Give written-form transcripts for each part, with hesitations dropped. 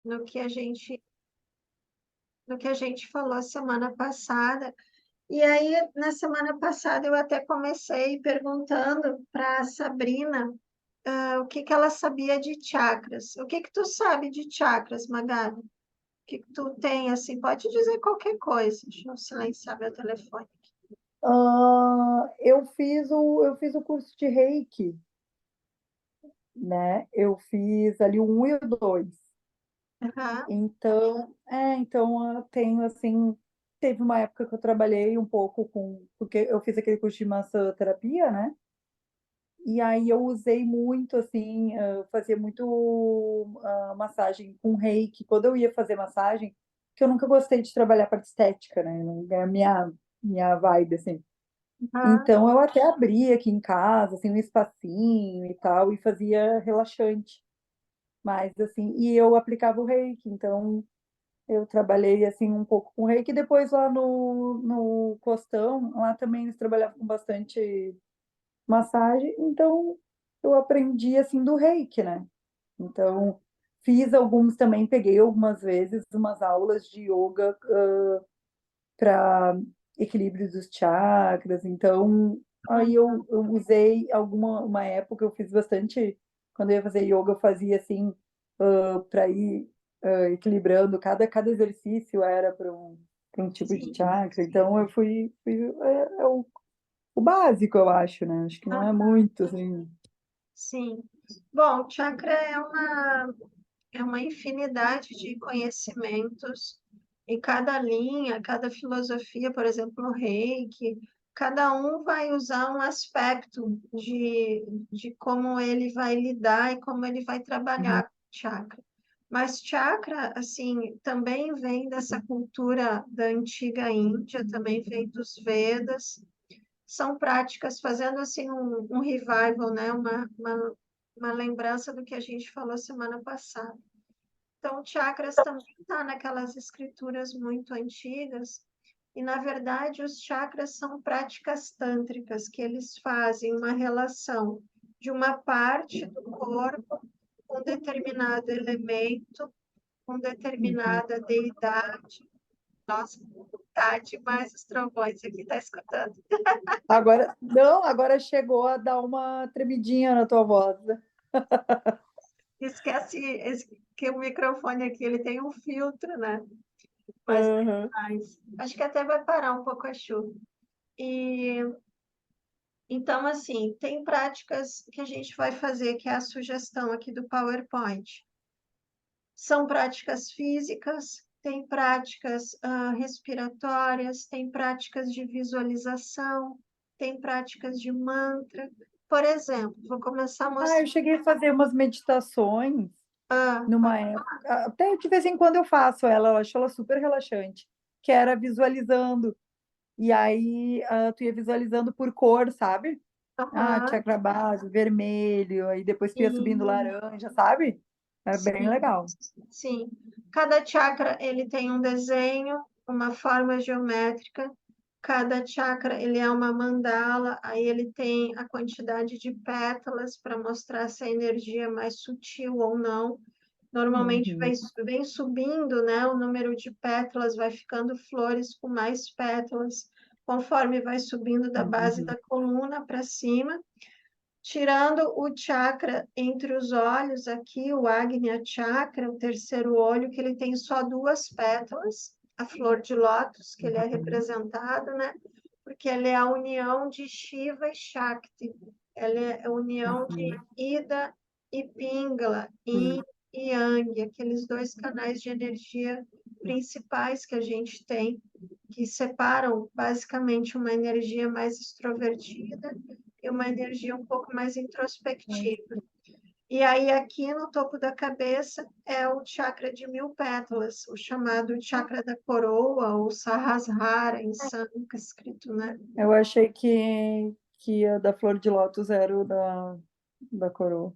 no que a gente, no que a gente falou semana passada. E aí, na semana passada, eu até comecei perguntando para a Sabrina, o que que ela sabia de chakras. O que que tu sabe de chakras, Magali? O que que tu tem, assim? Pode dizer qualquer coisa. Deixa eu silenciar meu telefone. Eu fiz o curso de Reiki, né? Eu fiz ali o 1 e o 2. Aham, Então eu tenho assim, teve uma época que eu trabalhei um pouco porque eu fiz aquele curso de massoterapia, né? E aí eu usei muito assim, eu fazia muito massagem com Reiki. Quando eu ia fazer massagem, que eu nunca gostei de trabalhar para estética, né? Não é a minha vibe assim. aham, Então eu até abria aqui em casa, assim, um espacinho e tal, e fazia relaxante. Mas assim, e eu aplicava o Reiki, então eu trabalhei assim um pouco com Reiki, e depois lá no Costão, lá também eles trabalhavam com bastante massagem, então eu aprendi assim do Reiki, né? Então fiz alguns também, peguei algumas vezes umas aulas de yoga para equilíbrio dos chakras. Então, aí eu usei uma época, eu fiz bastante, quando eu ia fazer yoga, eu fazia assim, para ir equilibrando, cada exercício era para um tipo de sim, chakra. Então, é o básico, eu acho, né? Acho que não é aham, muito, assim. sim. Bom, chakra é uma infinidade de conhecimentos e cada linha, cada filosofia, por exemplo, no Reiki, cada um vai usar um aspecto de como ele vai lidar e como ele vai Uhum, trabalhar com chakra. Mas chakra, assim, também vem dessa cultura da antiga Índia, também vem dos Vedas. São práticas fazendo assim um revival, né? Uma lembrança do que a gente falou semana passada. Então, chakras também está naquelas escrituras muito antigas, e na verdade os chakras são práticas tântricas que eles fazem uma relação de uma parte do corpo com determinado elemento, com uhum. determinada deidade. Nossa, tá demais os trovões aqui, tá escutando? Agora, não, agora chegou a dar uma tremidinha na tua voz, né? Esquece que o microfone aqui ele tem um filtro, né? Mas, Aham. acho que até vai parar um pouco a chuva. E então, assim, tem práticas que a gente vai fazer, que é a sugestão aqui do PowerPoint. São práticas físicas, tem práticas respiratórias, tem práticas de visualização, tem práticas de mantra. Por exemplo, vou começar Eu mostrando. cheguei a fazer umas meditações Ah, numa época, até de vez em quando eu faço ela, eu acho ela super relaxante, que era visualizando, e aí tu ia visualizando por cor, sabe? aham, Chakra base, vermelho, aí depois tu ia subindo sim, laranja, sabe? É bem sim. legal. Sim, cada chakra ele tem um desenho, uma forma geométrica. Cada chakra ele é uma mandala, aí ele tem a quantidade de pétalas para mostrar se a energia é mais sutil ou não. Normalmente Uhum, vem subindo, né? O número de pétalas vai ficando flores com mais pétalas, conforme vai subindo da base uhum, da coluna para cima. Tirando o chakra entre os olhos, aqui, o Agnya Chakra, o terceiro olho, que ele tem só duas pétalas, a flor de lótus, que ele é uhum, representado, né? Porque ele é a união de Shiva e Shakti. Ele é a união de uhum, Ida e Pingala, Yin sim, e Yang, aqueles dois canais de energia principais que a gente tem, que separam basicamente uma energia mais extrovertida e uma energia um pouco mais introspectiva. E aí, aqui no topo da cabeça é o chakra de 1000 pétalas, o chamado chakra da coroa, ou Sahasrara, em sânscrito, né? eu achei que a da flor de lótus era o da coroa.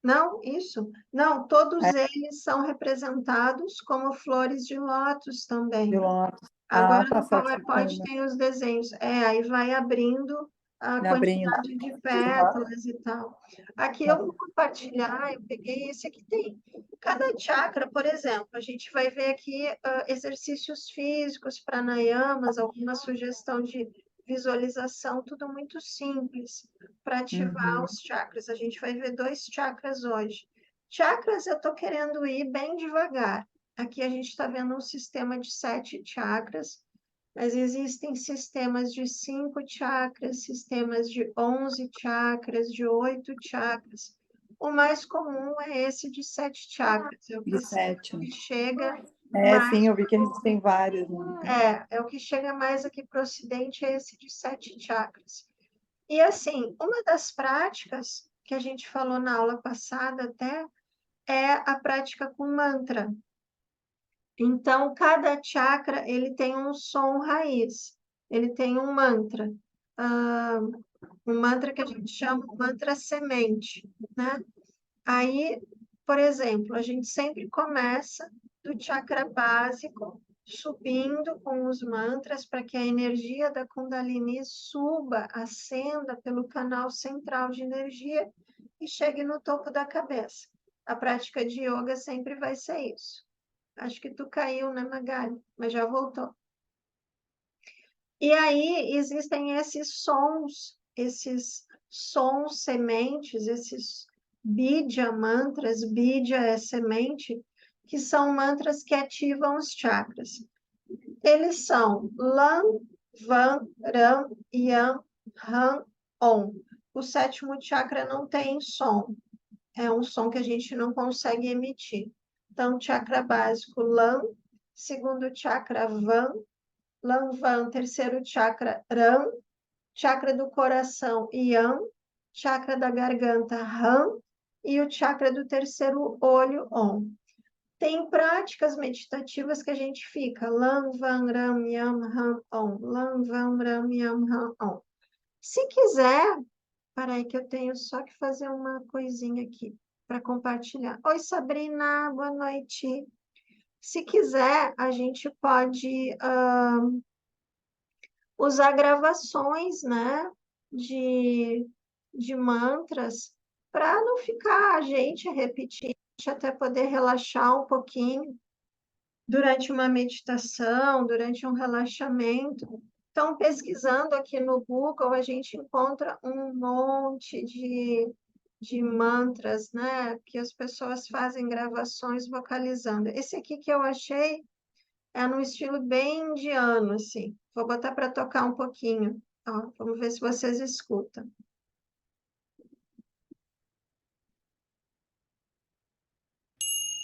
Não, isso. Não, todos É, eles são representados como flores de lótus de também. lótus. Agora Tá no certo. PowerPoint tem os desenhos. Aí vai abrindo a Abrindo. quantidade de pétalas e tal. Aqui eu vou compartilhar, eu peguei esse aqui tem. Cada chakra, por exemplo, a gente vai ver aqui exercícios físicos, pranayamas, alguma sugestão de visualização, tudo muito simples para ativar os chakras. A gente vai ver 2 chakras hoje. Chakras eu estou querendo ir bem devagar. Aqui a gente está vendo um sistema de 7 chakras, mas existem sistemas de 5 chakras, sistemas de 11 chakras, de 8 chakras. O mais comum é esse de 7 chakras, é o De 7. que chega Sim, mais. eu vi que a gente tem vários. Né? É o que chega mais aqui para o Ocidente, é esse de 7 chakras. E assim, uma das práticas que a gente falou na aula passada até é a prática com mantra. Então, cada chakra ele tem um som raiz, ele tem um mantra. Um mantra que a gente chama de mantra semente, né? Aí, por exemplo, a gente sempre começa do chakra básico, subindo com os mantras para que a energia da Kundalini suba, ascenda pelo canal central de energia e chegue no topo da cabeça. A prática de yoga sempre vai ser isso. Acho que tu caiu, né, Magali? Mas já voltou. E aí existem esses sons sementes, esses Bidya mantras, Bidya é semente, que são mantras que ativam os chakras. Eles são Lam, Van, Ram, Yam, Han, On. O 7º chakra não tem som, é um som que a gente não consegue emitir. Então, chakra básico, Lam, 2º chakra, Van, Lam, Van, 3º chakra, Ram, chakra do coração, Yam, chakra da garganta, Ram, e o chakra do 3º olho, Om. Tem práticas meditativas que a gente fica, Lam, Van, Ram, Yam, Ram, Om, Lam, Van, Ram, Yam, Ram, Om. Se quiser, peraí que eu tenho só que fazer uma coisinha aqui para compartilhar. Oi, Sabrina, boa noite. Se quiser, a gente pode usar gravações, né, de mantras para não ficar a gente repetindo, até poder relaxar um pouquinho durante uma meditação, durante um relaxamento. Então, pesquisando aqui no Google, a gente encontra um monte de mantras, né, que as pessoas fazem gravações vocalizando. Esse aqui que eu achei é num estilo bem indiano, assim. Vou botar para tocar um pouquinho. Ó, vamos ver se vocês escutam.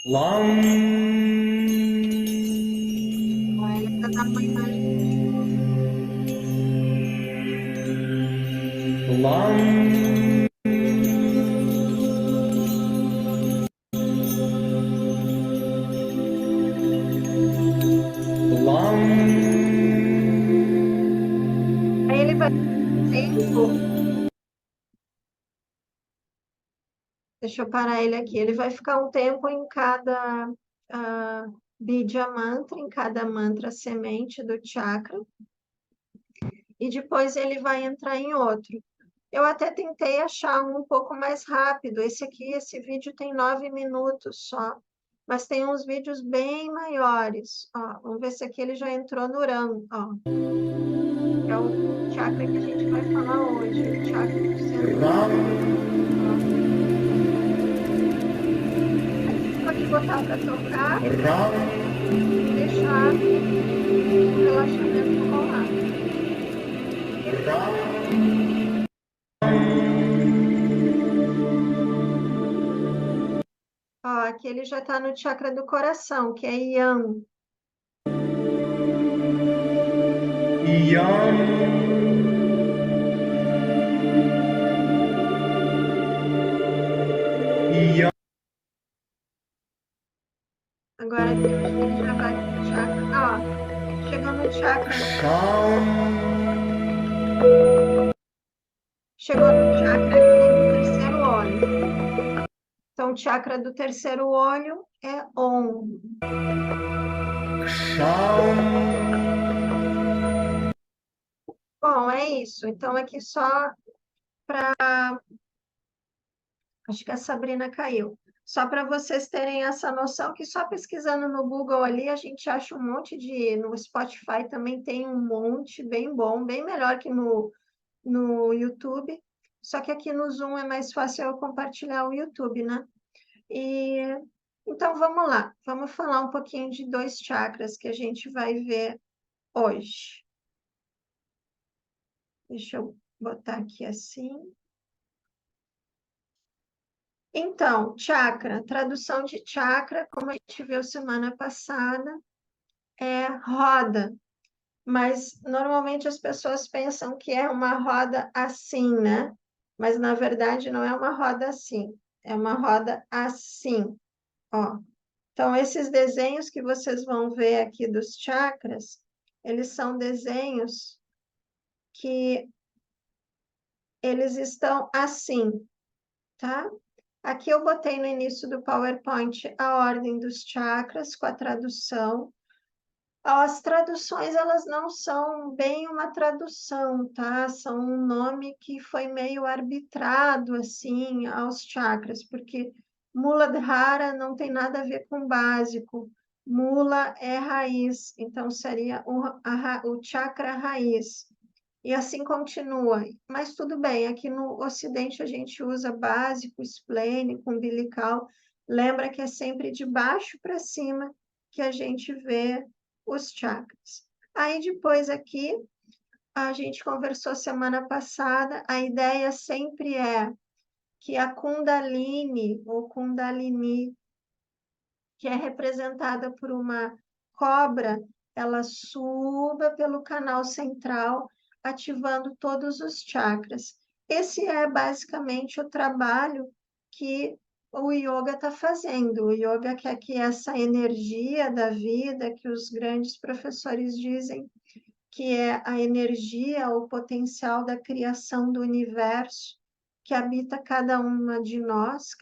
Lam. Ele tá dando uma imagem. Lam. Lam. Aí ele vai tempo. Deixa eu parar ele aqui. Ele vai ficar um tempo em cada Bidya mantra, em cada mantra semente do chakra. E depois ele vai entrar em outro. Eu até tentei achar um pouco mais rápido. Esse vídeo tem 9 minutos só. Mas tem uns vídeos bem maiores. Ó, vamos ver se aqui ele já entrou no Ram. Ó. É o chakra que a gente vai falar hoje. O chakra do centro. Ram. Pode botar para tocar Ram. e deixar o relaxamento rolar. Ram. Ó, aqui ele já está no chakra do coração, que é Yang. Yam. Yam. Agora ele já vai no chakra. Ó, chegou no chakra. Sham. Chegou no chakra aqui do terceiro olho. Então, o chakra do terceiro olho é Om. Sham. Bom, é isso. isso. Então, aqui só para... Acho que a Sabrina caiu. Só para vocês terem essa noção que só pesquisando no Google ali, a gente acha um monte de... No Spotify também tem um monte bem bom, bem melhor que no YouTube. Só que aqui no Zoom é mais fácil eu compartilhar o YouTube, né? E então vamos lá, vamos falar um pouquinho de 2 chakras que a gente vai ver hoje. Deixa eu botar aqui assim. Então, chakra, tradução de chakra, como a gente viu semana passada, é roda, mas normalmente as pessoas pensam que é uma roda assim, né? Mas na verdade não é uma roda assim, é uma roda assim, ó. Então, esses desenhos que vocês vão ver aqui dos chakras, eles são desenhos que eles estão assim, tá? Aqui eu botei no início do PowerPoint a ordem dos chakras com a tradução. As traduções, elas não são bem uma tradução, tá? São um nome que foi meio arbitrado, assim, aos chakras, porque Muladhara não tem nada a ver com básico. Mula é raiz, então seria o chakra raiz. E assim continua. Mas tudo bem, aqui no Ocidente a gente usa básico, esplênico, umbilical. Lembra que é sempre de baixo para cima que a gente vê os chakras. Aí depois aqui, a gente conversou semana passada, a ideia sempre é que a Kundalini, ou Kundalini, que é representada por uma cobra, ela suba pelo canal central, ativando todos os chakras. Esse é basicamente o trabalho que o yoga está fazendo. O yoga quer que essa energia da vida, que os grandes professores dizem que é a energia, o potencial da criação do universo, que habita cada um de nós,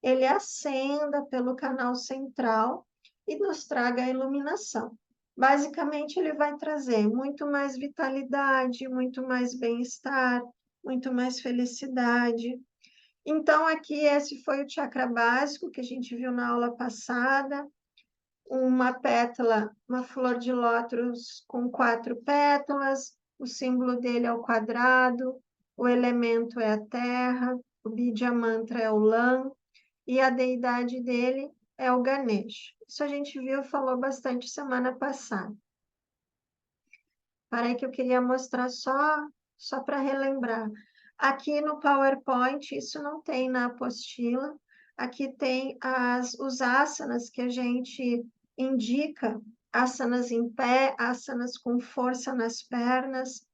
ele ascenda pelo canal central e nos traga a iluminação. Basicamente, ele vai trazer muito mais vitalidade, muito mais bem-estar, muito mais felicidade. Então, aqui esse foi o chakra básico que a gente viu na aula passada, uma pétala, uma flor de lótus com 4 pétalas, o símbolo dele é o quadrado, o elemento é a terra, o Bidya Mantra é o lã, e a deidade dele é o Ganesh. Isso a gente viu e falou bastante semana passada. Parei que eu queria mostrar só para relembrar. Aqui no PowerPoint, isso não tem na apostila, aqui tem os asanas que a gente indica, asanas em pé, asanas com força nas pernas,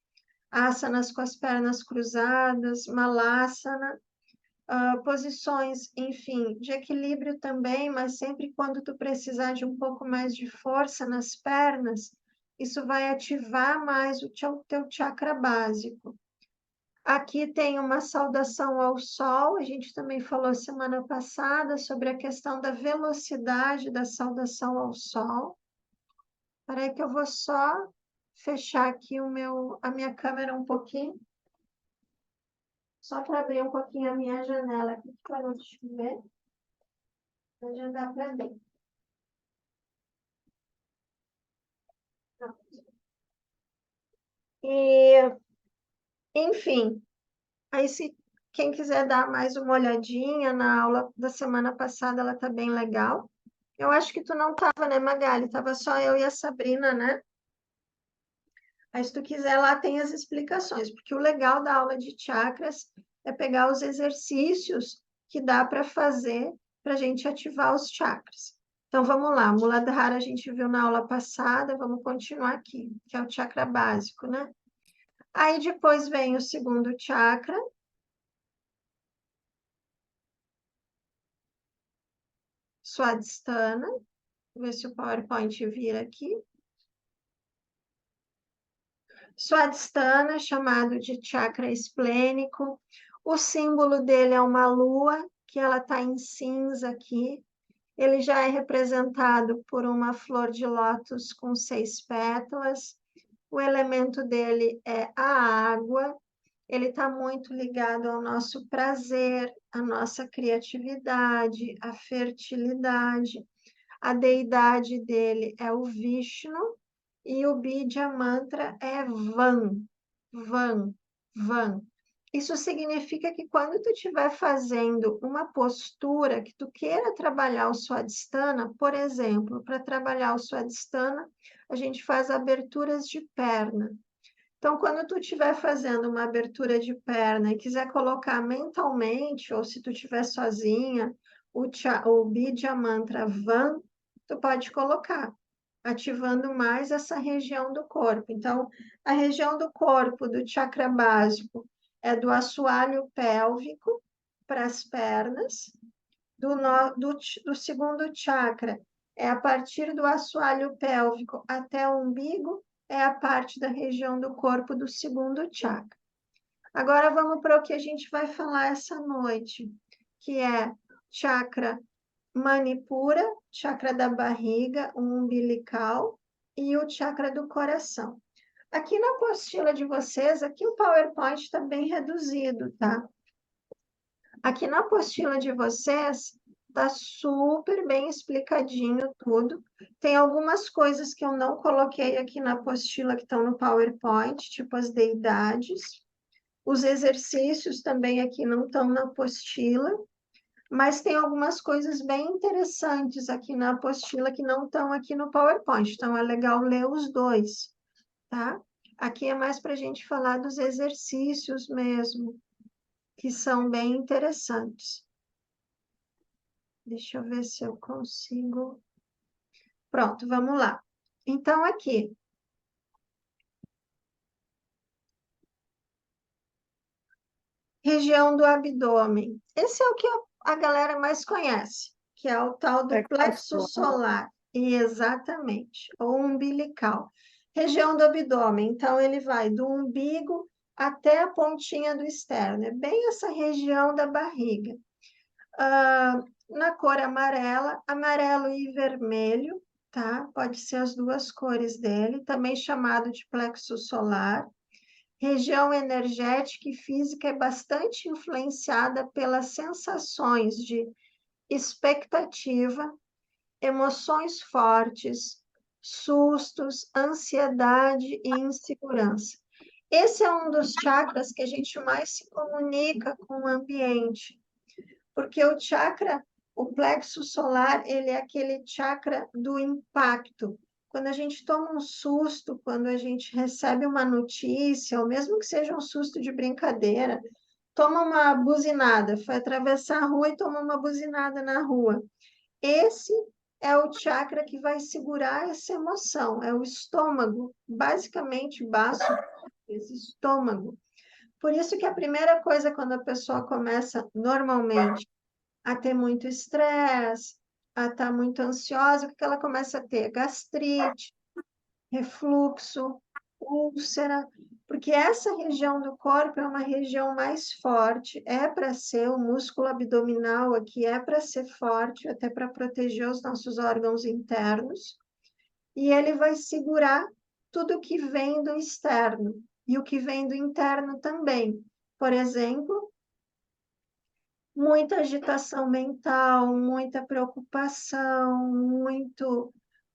asanas com as pernas cruzadas, malasana, posições, enfim, de equilíbrio também, mas sempre quando tu precisar de um pouco mais de força nas pernas, isso vai ativar mais o teu chakra básico. Aqui tem uma saudação ao sol, a gente também falou semana passada sobre a questão da velocidade da saudação ao sol. Espera que eu vou só fechar aqui a minha câmera um pouquinho, só para abrir um pouquinho a minha janela aqui para não chover. Pode andar para dentro. E, enfim, aí se quem quiser dar mais uma olhadinha na aula da semana passada, ela tá bem legal. Eu acho que tu não tava, né, Magali? Tava só eu e a Sabrina, né? Aí se tu quiser, lá tem as explicações, porque o legal da aula de chakras é pegar os exercícios que dá para fazer para a gente ativar os chakras. Então vamos lá, Muladhara a gente viu na aula passada, vamos continuar aqui, que é o chakra básico, né? Aí depois vem o segundo chakra, Swadhisthana. Vou ver se o PowerPoint vira aqui. Swadhisthana, chamado de chakra esplênico. O símbolo dele é uma lua, que ela está em cinza aqui. Ele já é representado por uma flor de lótus com 6 pétalas. o elemento dele é a água, ele está muito ligado ao nosso prazer, à nossa criatividade, à fertilidade. A deidade dele é o Vishnu e o Bidya Mantra é Van, Van, Van. Isso significa que quando tu estiver fazendo uma postura que tu queira trabalhar o Swadhisthana, por exemplo, para trabalhar o Swadhisthana, a gente faz aberturas de perna. Então, quando tu estiver fazendo uma abertura de perna e quiser colocar mentalmente, ou se tu estiver sozinha, o Bidya Mantra Van, tu pode colocar, ativando mais essa região do corpo. Então, a região do corpo do chakra básico é do assoalho pélvico para as pernas, do segundo chakra é a partir do assoalho pélvico até o umbigo, é a parte da região do corpo do segundo chakra. Agora vamos para o que a gente vai falar essa noite, que é chakra Manipura, chakra da barriga, o umbilical e o chakra do coração. Aqui na apostila de vocês, aqui o PowerPoint está bem reduzido, tá? Aqui na apostila de vocês, está super bem explicadinho tudo. Tem algumas coisas que eu não coloquei aqui na apostila que estão no PowerPoint, tipo as deidades. Os exercícios também aqui não estão na apostila, mas tem algumas coisas bem interessantes aqui na apostila que não estão aqui no PowerPoint, então é legal ler os dois, tá? Aqui é mais para a gente falar dos exercícios mesmo, que são bem interessantes. Deixa eu ver se eu consigo. Pronto, vamos lá. Então, aqui. Região do abdômen. Esse é o que a galera mais conhece, que é o tal do plexo solar. Exatamente, ou umbilical. Região do abdômen, então ele vai do umbigo até a pontinha do externo. É bem essa região da barriga. Na cor amarela, amarelo e vermelho, tá? Pode ser as duas cores dele, também chamado de plexo solar. Região energética e física é bastante influenciada pelas sensações de expectativa, emoções fortes, sustos, ansiedade e insegurança. Esse é um dos chakras que a gente mais se comunica com o ambiente, porque o plexo solar, ele é aquele chakra do impacto. Quando a gente toma um susto, quando a gente recebe uma notícia, ou mesmo que seja um susto de brincadeira, toma uma buzinada, foi atravessar a rua e toma uma buzinada na rua. Esse é o chakra que vai segurar essa emoção, é o estômago, basicamente, baço, esse estômago. Por isso que a primeira coisa quando a pessoa começa normalmente a ter muito estresse, a estar muito ansiosa, o que ela começa a ter? Gastrite, refluxo, úlcera, porque essa região do corpo é uma região mais forte, é para ser o músculo abdominal aqui, é para ser forte, até para proteger os nossos órgãos internos, e ele vai segurar tudo que vem do externo e o que vem do interno também. Por exemplo, muita agitação mental, muita preocupação, muito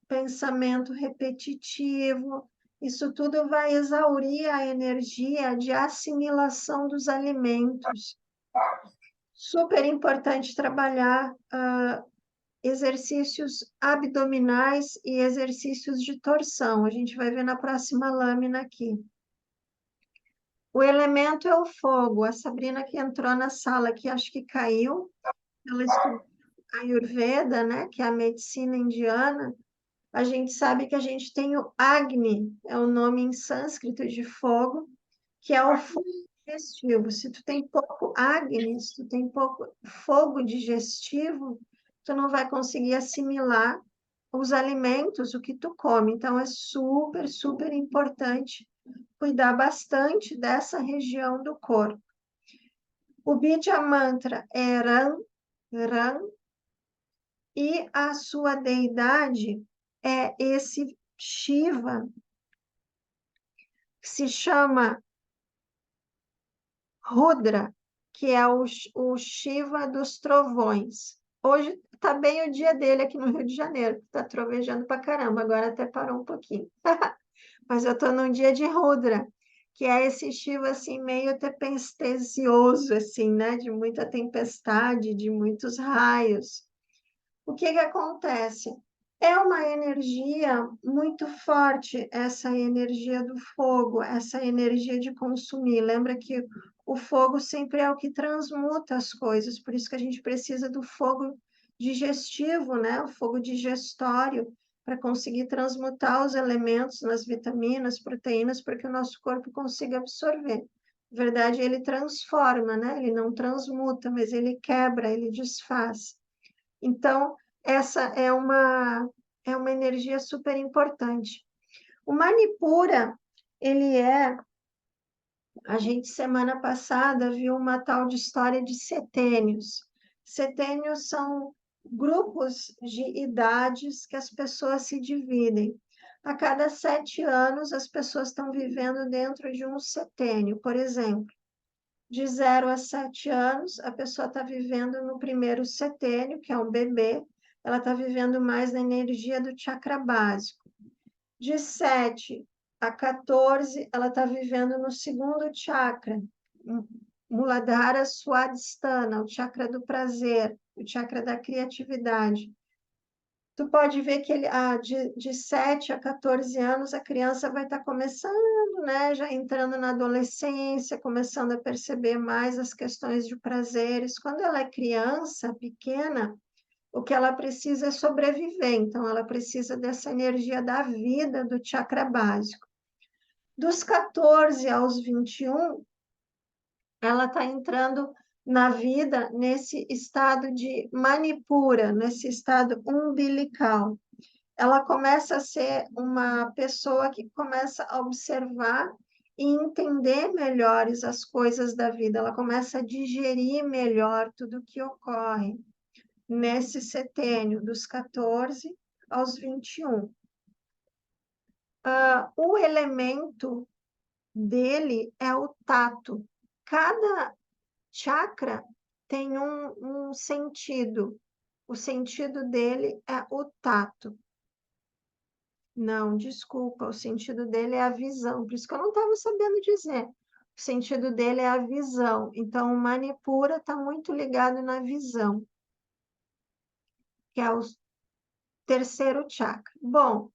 pensamento repetitivo. Isso tudo vai exaurir a energia de assimilação dos alimentos. Super importante trabalhar exercícios abdominais e exercícios de torção. A gente vai ver na próxima lâmina aqui. O elemento é o fogo. A Sabrina que entrou na sala aqui, acho que caiu. Ela estuda Ayurveda, né, que é a medicina indiana. A gente sabe que a gente tem o Agni, é o nome em sânscrito de fogo, que é o fogo digestivo. Se tu tem pouco Agni, se tu tem pouco fogo digestivo, tu não vai conseguir assimilar os alimentos, o que tu come. Então, é super, super importante cuidar bastante dessa região do corpo. O Bidya Mantra é Ram, Ram, e a sua deidade é esse Shiva, se chama Rudra, que é o Shiva dos trovões. Hoje está bem o dia dele aqui no Rio de Janeiro, está trovejando pra caramba, agora até parou um pouquinho. Mas eu estou num dia de Rudra, que é esse Shiva assim meio tempestuoso, assim, né? De muita tempestade, de muitos raios. O que que acontece? É uma energia muito forte, essa energia do fogo, essa energia de consumir. Lembra que o fogo sempre é o que transmuta as coisas, por isso que a gente precisa do fogo digestivo, né? O fogo digestório, para conseguir transmutar os elementos nas vitaminas, proteínas, para que o nosso corpo consiga absorver. Na verdade, ele transforma, né? Ele não transmuta, mas ele quebra, ele desfaz. Então, essa é uma energia super importante. O Manipura, ele é... A gente, semana passada, viu uma tal de história de setênios. Setênios são grupos de idades que as pessoas se dividem. A cada 7 anos, as pessoas estão vivendo dentro de um setênio. Por exemplo, de 0 a 7 anos, a pessoa está vivendo no primeiro setênio, que é um bebê, ela está vivendo mais na energia do chakra básico. De 7 a 14, ela está vivendo no segundo chakra, Muladhara Swadhisthana, o chakra do prazer, o chakra da criatividade. Tu pode ver que de 7 a 14 anos a criança vai estar começando, né, já entrando na adolescência, começando a perceber mais as questões de prazeres. Quando ela é criança, pequena, o que ela precisa é sobreviver, então ela precisa dessa energia da vida do chakra básico. Dos 14 aos 21, ela está entrando na vida nesse estado de Manipura, nesse estado umbilical. Ela começa a ser uma pessoa que começa a observar e entender melhores as coisas da vida, ela começa a digerir melhor tudo o que ocorre nesse setênio, dos 14 aos 21. O elemento dele é o tato. Cada chakra tem um sentido. O sentido dele é o tato. Não, desculpa, o sentido dele é a visão. Por isso que eu não estava sabendo dizer. O sentido dele é a visão. Então, o Manipura está muito ligado na visão, que é o terceiro chakra. Bom,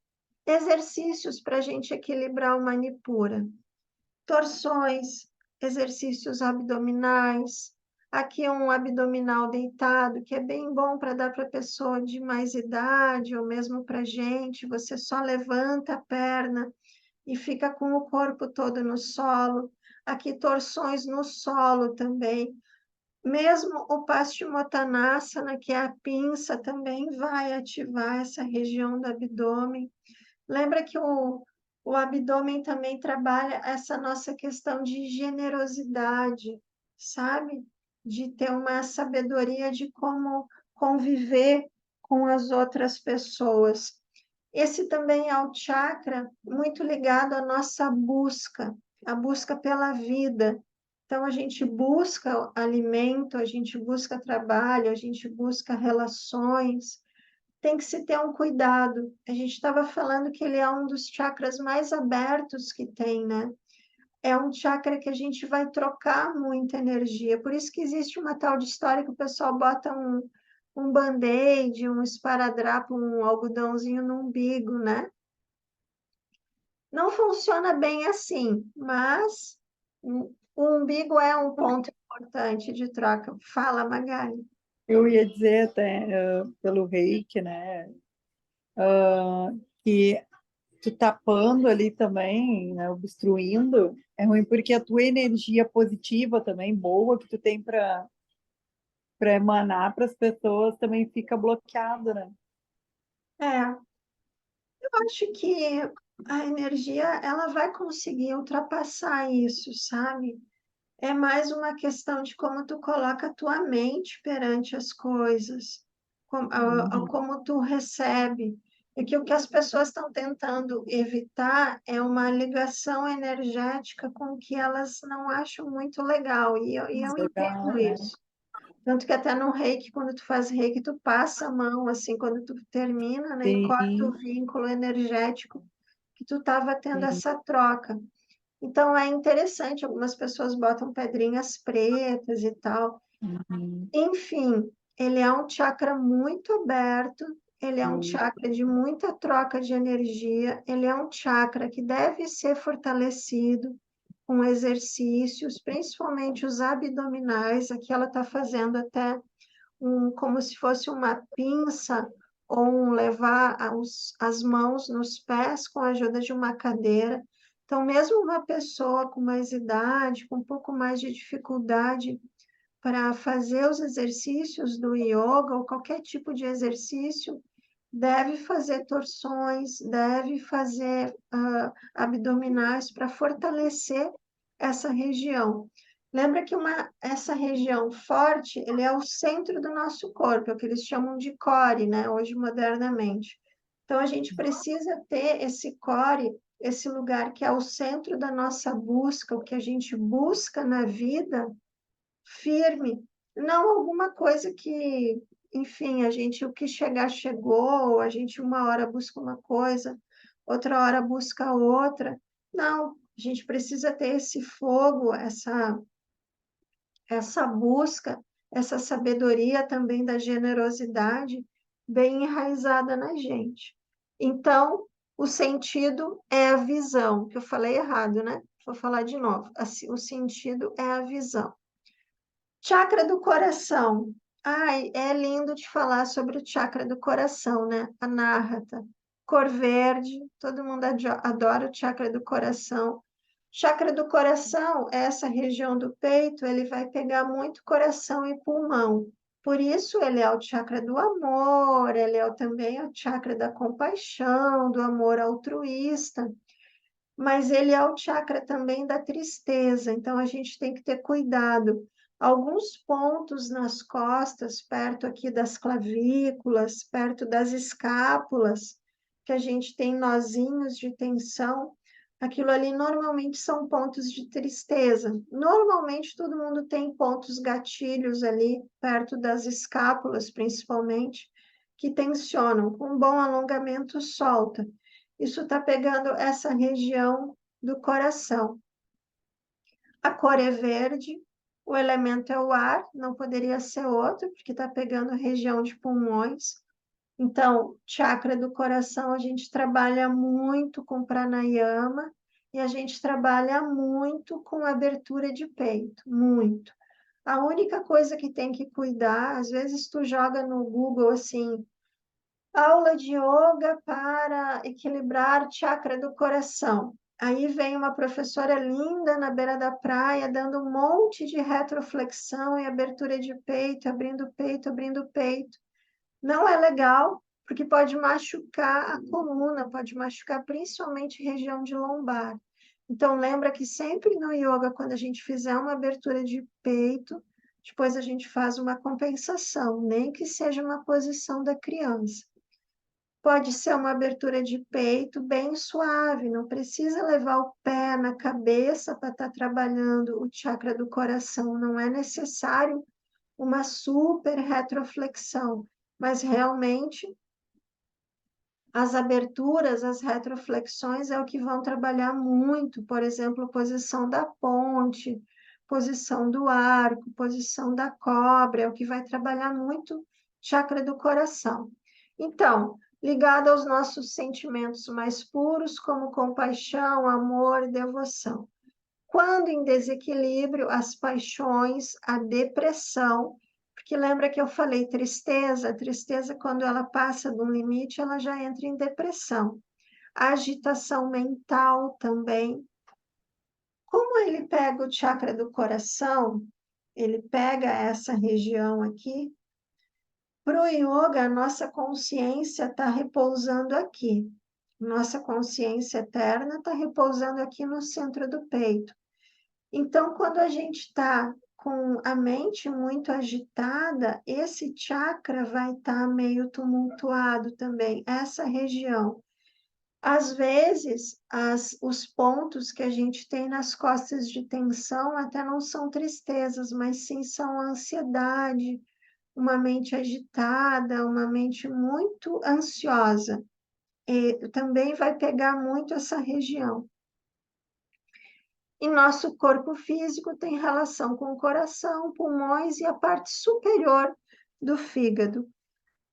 exercícios para a gente equilibrar o Manipura. Torções, exercícios abdominais. Aqui é um abdominal deitado, que é bem bom para dar para pessoa de mais idade, ou mesmo para gente. Você só levanta a perna e fica com o corpo todo no solo. Aqui, torções no solo também. Mesmo o Paschimottanasana, que é a pinça, também vai ativar essa região do abdômen. Lembra que o abdômen também trabalha essa nossa questão de generosidade, sabe? De ter uma sabedoria de como conviver com as outras pessoas. Esse também é o chakra muito ligado à nossa busca, a busca pela vida. Então, a gente busca alimento, a gente busca trabalho, a gente busca relações. Tem que se ter um cuidado. A gente estava falando que ele é um dos chakras mais abertos que tem, né? É um chakra que a gente vai trocar muita energia. Por isso que existe uma tal de história que o pessoal bota um band-aid, um esparadrapo, um algodãozinho no umbigo, né? Não funciona bem assim, mas o umbigo é um ponto importante de troca. Fala, Magali. Eu ia dizer até pelo reiki, né, que tu tapando ali também, né, obstruindo, é ruim porque a tua energia positiva também, boa, que tu tem para emanar para as pessoas, também fica bloqueada, né? É, eu acho que a energia ela vai conseguir ultrapassar isso, sabe? É mais uma questão de como tu coloca a tua mente perante as coisas, como tu recebe. E que o que as pessoas estão tentando evitar é uma ligação energética com o que elas não acham muito legal. E eu Legal, entendo isso. Tanto que até no reiki, quando tu faz reiki, tu passa a mão, assim, quando tu termina, né, e corta o sim, vínculo energético que tu estava tendo sim. essa troca. Então, é interessante, algumas pessoas botam pedrinhas pretas e tal. Uhum. Enfim, ele é um chakra muito aberto, ele é um Muito. chakra de muita troca de energia, ele é um chakra que deve ser fortalecido com exercícios, principalmente os abdominais. Aqui ela está fazendo até como se fosse uma pinça ou levar as mãos nos pés com a ajuda de uma cadeira. Então, mesmo uma pessoa com mais idade, com um pouco mais de dificuldade para fazer os exercícios do yoga ou qualquer tipo de exercício, deve fazer torções, deve fazer abdominais para fortalecer essa região. Lembra que essa região forte, ele é o centro do nosso corpo, é o que eles chamam de core, né, hoje modernamente. Então, a gente precisa ter esse core, esse lugar que é o centro da nossa busca, o que a gente busca na vida, firme, não alguma coisa que, enfim, o que chegar, chegou, a gente uma hora busca uma coisa, outra hora busca outra. Não, a gente precisa ter esse fogo, essa busca, essa sabedoria também da generosidade bem enraizada na gente. Então, o sentido é a visão, que eu falei errado, né? Vou falar de novo. O sentido é a visão. Chakra do coração. Ai, é lindo de falar sobre o chakra do coração, né? Anahata. Cor verde, todo mundo adora o chakra do coração. Chakra do coração, essa região do peito, ele vai pegar muito coração e pulmão. Por isso, ele é o chakra do amor, ele é também o chakra da compaixão, do amor altruísta, mas ele é o chakra também da tristeza, então a gente tem que ter cuidado. Alguns pontos nas costas, perto aqui das clavículas, perto das escápulas, que a gente tem nozinhos de tensão, aquilo ali normalmente são pontos de tristeza. Normalmente todo mundo tem pontos gatilhos ali, perto das escápulas, principalmente, que tensionam. Com um bom alongamento, solta. Isso está pegando essa região do coração. A cor é verde, o elemento é o ar, não poderia ser outro, porque está pegando a região de pulmões. Então, chakra do coração, a gente trabalha muito com pranayama e a gente trabalha muito com abertura de peito, muito. A única coisa que tem que cuidar, às vezes tu joga no Google assim, aula de yoga para equilibrar chakra do coração. Aí vem uma professora linda na beira da praia, dando um monte de retroflexão e abertura de peito, abrindo o peito, abrindo o peito. Não é legal, porque pode machucar a coluna, pode machucar principalmente região de lombar. Então, lembra que sempre no yoga, quando a gente fizer uma abertura de peito, depois a gente faz uma compensação, nem que seja uma posição da criança. Pode ser uma abertura de peito bem suave, não precisa levar o pé na cabeça para estar trabalhando o chakra do coração, não é necessário uma super retroflexão, mas realmente as aberturas, as retroflexões é o que vão trabalhar muito, por exemplo, posição da ponte, posição do arco, posição da cobra, é o que vai trabalhar muito chakra do coração. Então, ligado aos nossos sentimentos mais puros, como compaixão, amor, devoção. Quando em desequilíbrio, as paixões, a depressão, porque lembra que eu falei tristeza? A tristeza, quando ela passa de um limite, ela já entra em depressão. A agitação mental também. Como ele pega o chakra do coração, ele pega essa região aqui. Para o yoga, a nossa consciência está repousando aqui. Nossa consciência eterna está repousando aqui no centro do peito. Então, quando a gente está com a mente muito agitada, esse chakra vai estar meio tumultuado também, essa região. Às vezes, os pontos que a gente tem nas costas de tensão até não são tristezas, mas sim são ansiedade, uma mente agitada, uma mente muito ansiosa. E também vai pegar muito essa região. E nosso corpo físico tem relação com o coração, pulmões e a parte superior do fígado.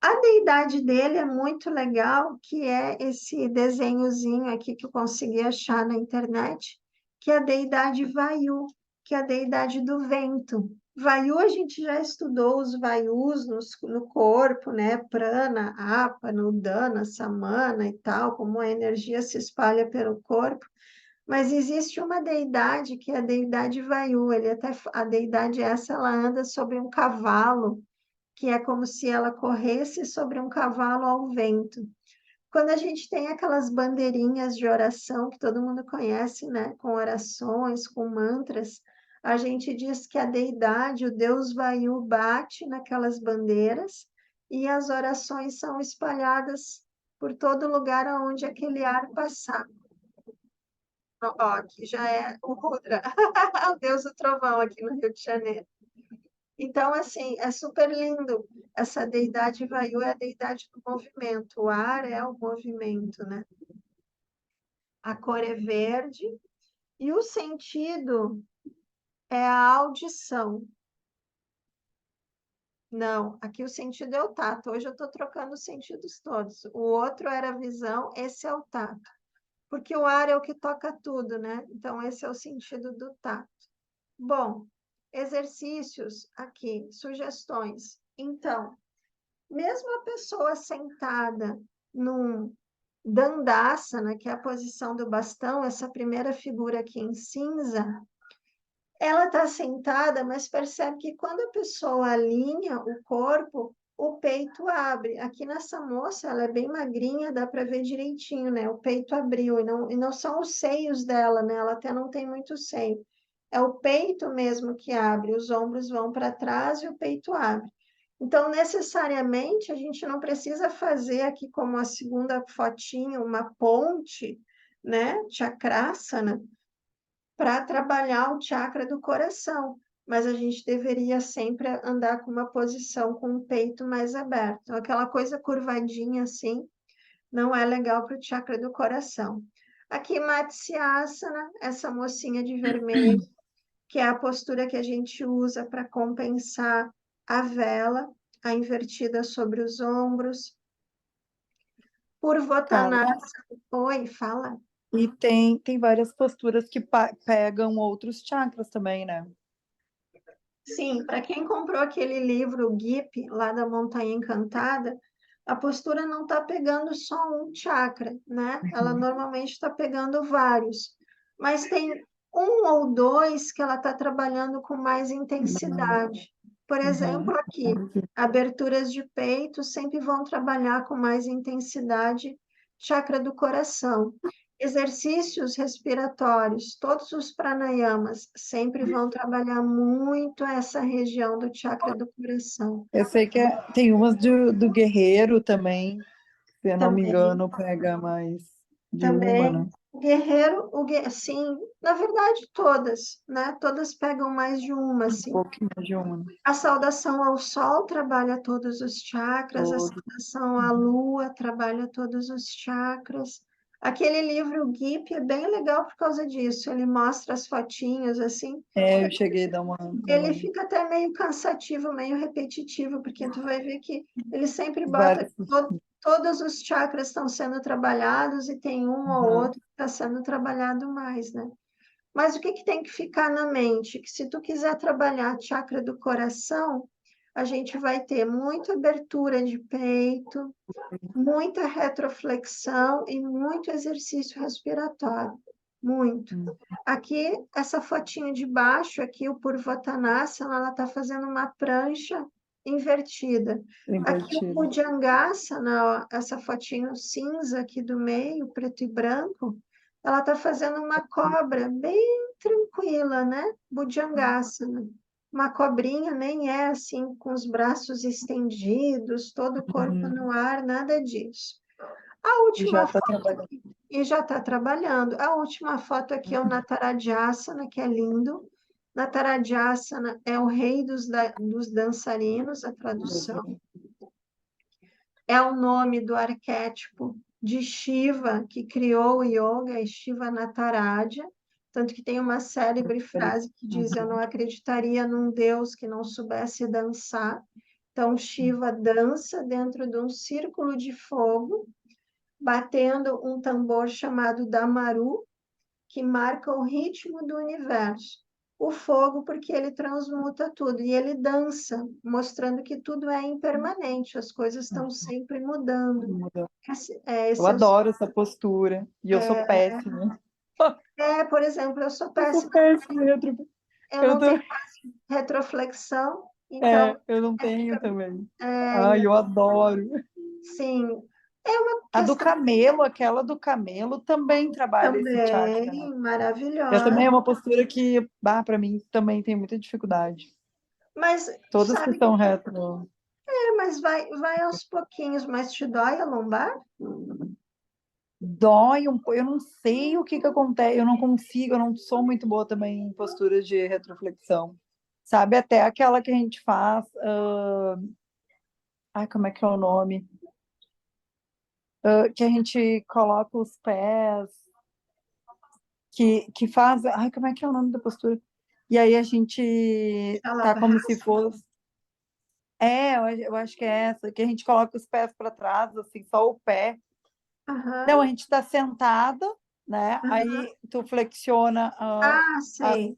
A deidade dele é muito legal, que é esse desenhozinho aqui que eu consegui achar na internet, que é a deidade Vayu, que é a deidade do vento. Vayu, a gente já estudou os Vayus no corpo, né? Prana, Apa, Nudana, Samana e tal, como a energia se espalha pelo corpo. Mas existe uma deidade que é a deidade Vayu. A deidade essa, ela anda sobre um cavalo, que é como se ela corresse sobre um cavalo ao vento. Quando a gente tem aquelas bandeirinhas de oração que todo mundo conhece, né, com orações, com mantras, a gente diz que a deidade, o Deus Vayu, bate naquelas bandeiras e as orações são espalhadas por todo lugar aonde aquele ar passar. Ó, aqui já é o Rudra, o Deus do Trovão aqui no Rio de Janeiro. Então, assim, é super lindo. Essa deidade Vayu é a deidade do movimento. O ar é o movimento, né? A cor é verde e o sentido é a audição. Não, aqui o sentido é o tato. Hoje eu estou trocando os sentidos todos. O outro era a visão, esse é o tato. Porque o ar é o que toca tudo, né? Então, esse é o sentido do tato. Bom, exercícios aqui, sugestões. Então, mesmo a pessoa sentada num Dandasana, que é a posição do bastão, essa primeira figura aqui em cinza, ela está sentada, mas percebe que quando a pessoa alinha o corpo, o peito abre. Aqui nessa moça, ela é bem magrinha, dá para ver direitinho, né? O peito abriu, e não são os seios dela, né? Ela até não tem muito seio. É o peito mesmo que abre, os ombros vão para trás e o peito abre. Então, necessariamente, a gente não precisa fazer aqui, como a segunda fotinha, uma ponte, né? Chakrasana, para trabalhar o chakra do coração, mas a gente deveria sempre andar com uma posição com o peito mais aberto. Então, aquela coisa curvadinha assim, não é legal para o chakra do coração. Aqui, Matsyasana, essa mocinha de vermelho, que é a postura que a gente usa para compensar a vela, a invertida sobre os ombros. Cara, Purvottanasana. Oi, fala. e tem várias posturas que pegam outros chakras também, né? Sim, para quem comprou aquele livro, o Gip, lá da Montanha Encantada, a postura não está pegando só um chakra, né? Ela normalmente está pegando vários, mas tem um ou dois que ela está trabalhando com mais intensidade. Por exemplo, aqui, aberturas de peito sempre vão trabalhar com mais intensidade chakra do coração. Exercícios respiratórios, todos os pranayamas sempre vão trabalhar muito essa região do chakra do coração. Eu sei que tem umas do guerreiro também, se eu não me Também, engano, pega mais de uma, também, né? guerreiro, sim, na verdade todas, né? Todas pegam mais de uma, Um assim. pouquinho de uma, né? A saudação ao sol trabalha todos os chakras, a Todo. saudação à lua trabalha todos os chakras. Aquele livro, o Gip, é bem legal por causa disso. Ele mostra as fotinhos, assim. É, eu cheguei a dar Ele uma fica até meio cansativo, meio repetitivo, porque tu vai ver que ele sempre bota várias. todos os chakras estão sendo trabalhados e tem um ou Uhum. outro que está sendo trabalhado mais, né? Mas o que que tem que ficar na mente? Que se tu quiser trabalhar chakra do coração, a gente vai ter muita abertura de peito, muita retroflexão e muito exercício respiratório. Muito. Aqui, essa fotinha de baixo, aqui o Purvottanasana, ela está fazendo uma prancha invertida. Aqui o Invertido. Bhujangasana, ó, essa fotinho cinza aqui do meio, preto e branco, ela está fazendo uma cobra bem tranquila, né? Bhujangasana. Uma cobrinha nem é assim, com os braços estendidos, todo o corpo no ar, nada disso. A E já última está foto trabalhando. aqui, e já está trabalhando. A última foto aqui é o Natarajássana, que é lindo. Natarajássana é o rei dos dançarinos, a tradução. É o nome do arquétipo de Shiva, que criou o yoga, é Shiva Nataraja. Tanto que tem uma célebre frase que diz: Eu não acreditaria num Deus que não soubesse dançar. Então, Shiva dança dentro de um círculo de fogo, batendo um tambor chamado Damaru, que marca o ritmo do universo. O fogo, porque ele transmuta tudo, e ele dança, mostrando que tudo é impermanente, as coisas estão sempre mudando. Eu Esse adoro essa postura. E eu sou péssima. por exemplo, eu sou Eu sou péssima, péssima. eu Eu não tô... tenho retroflexão, então, eu não tenho também. é, Ai, eu adoro. sim, é uma A do questão camelo, aquela do camelo, também trabalha esse chakra, né? também Eu maravilhosa, também é uma postura que, para mim, também tem muita dificuldade. mas Todas que sabe, estão retro. mas vai aos pouquinhos, mas te dói a lombar? Dói um pouco, eu não sei o que que acontece, eu não consigo, eu não sou muito boa também em posturas de retroflexão. Sabe, até aquela que a gente faz, ai, como é que é o nome? Que a gente coloca os pés, que faz, ai, como é que é o nome da postura? E aí a gente tá como se Shalabhasa. fosse, eu acho que é essa, que a gente coloca os pés para trás, assim, só o pé. Não, a Aham, gente está sentada, né? aham. Aí tu flexiona Ah, as sei.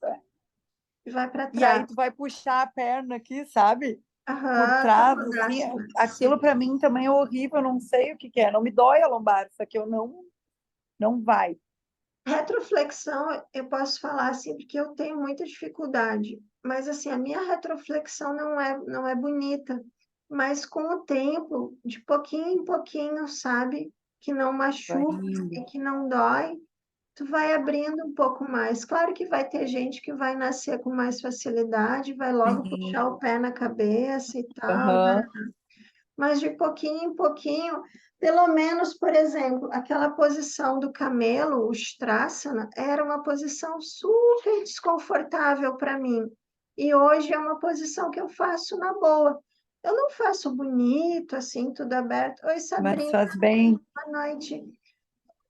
Vai para e aí trás. tu vai puxar a perna aqui, sabe? Por Aham, trás, assim, Kapodasana. aquilo para mim também é horrível, eu não sei o que que é, não me dói a lombar, isso aqui eu não vai. Retroflexão, eu posso falar assim, porque eu tenho muita dificuldade. Mas, assim, a minha retroflexão não é bonita. Mas, com o tempo, de pouquinho em pouquinho, sabe? Que não Vai machuca indo. e que não dói, tu vai abrindo um pouco mais. Claro que vai ter gente que vai nascer com mais facilidade, vai logo Sim. puxar o pé na cabeça e tal, né? Aham. Mas de pouquinho em pouquinho, pelo menos, por exemplo, aquela posição do camelo, o Strasana, era uma posição super desconfortável para mim. E hoje é uma posição que eu faço na boa. Eu não faço bonito, assim, tudo aberto. Oi, Mas Sabrina, faz bem. boa noite.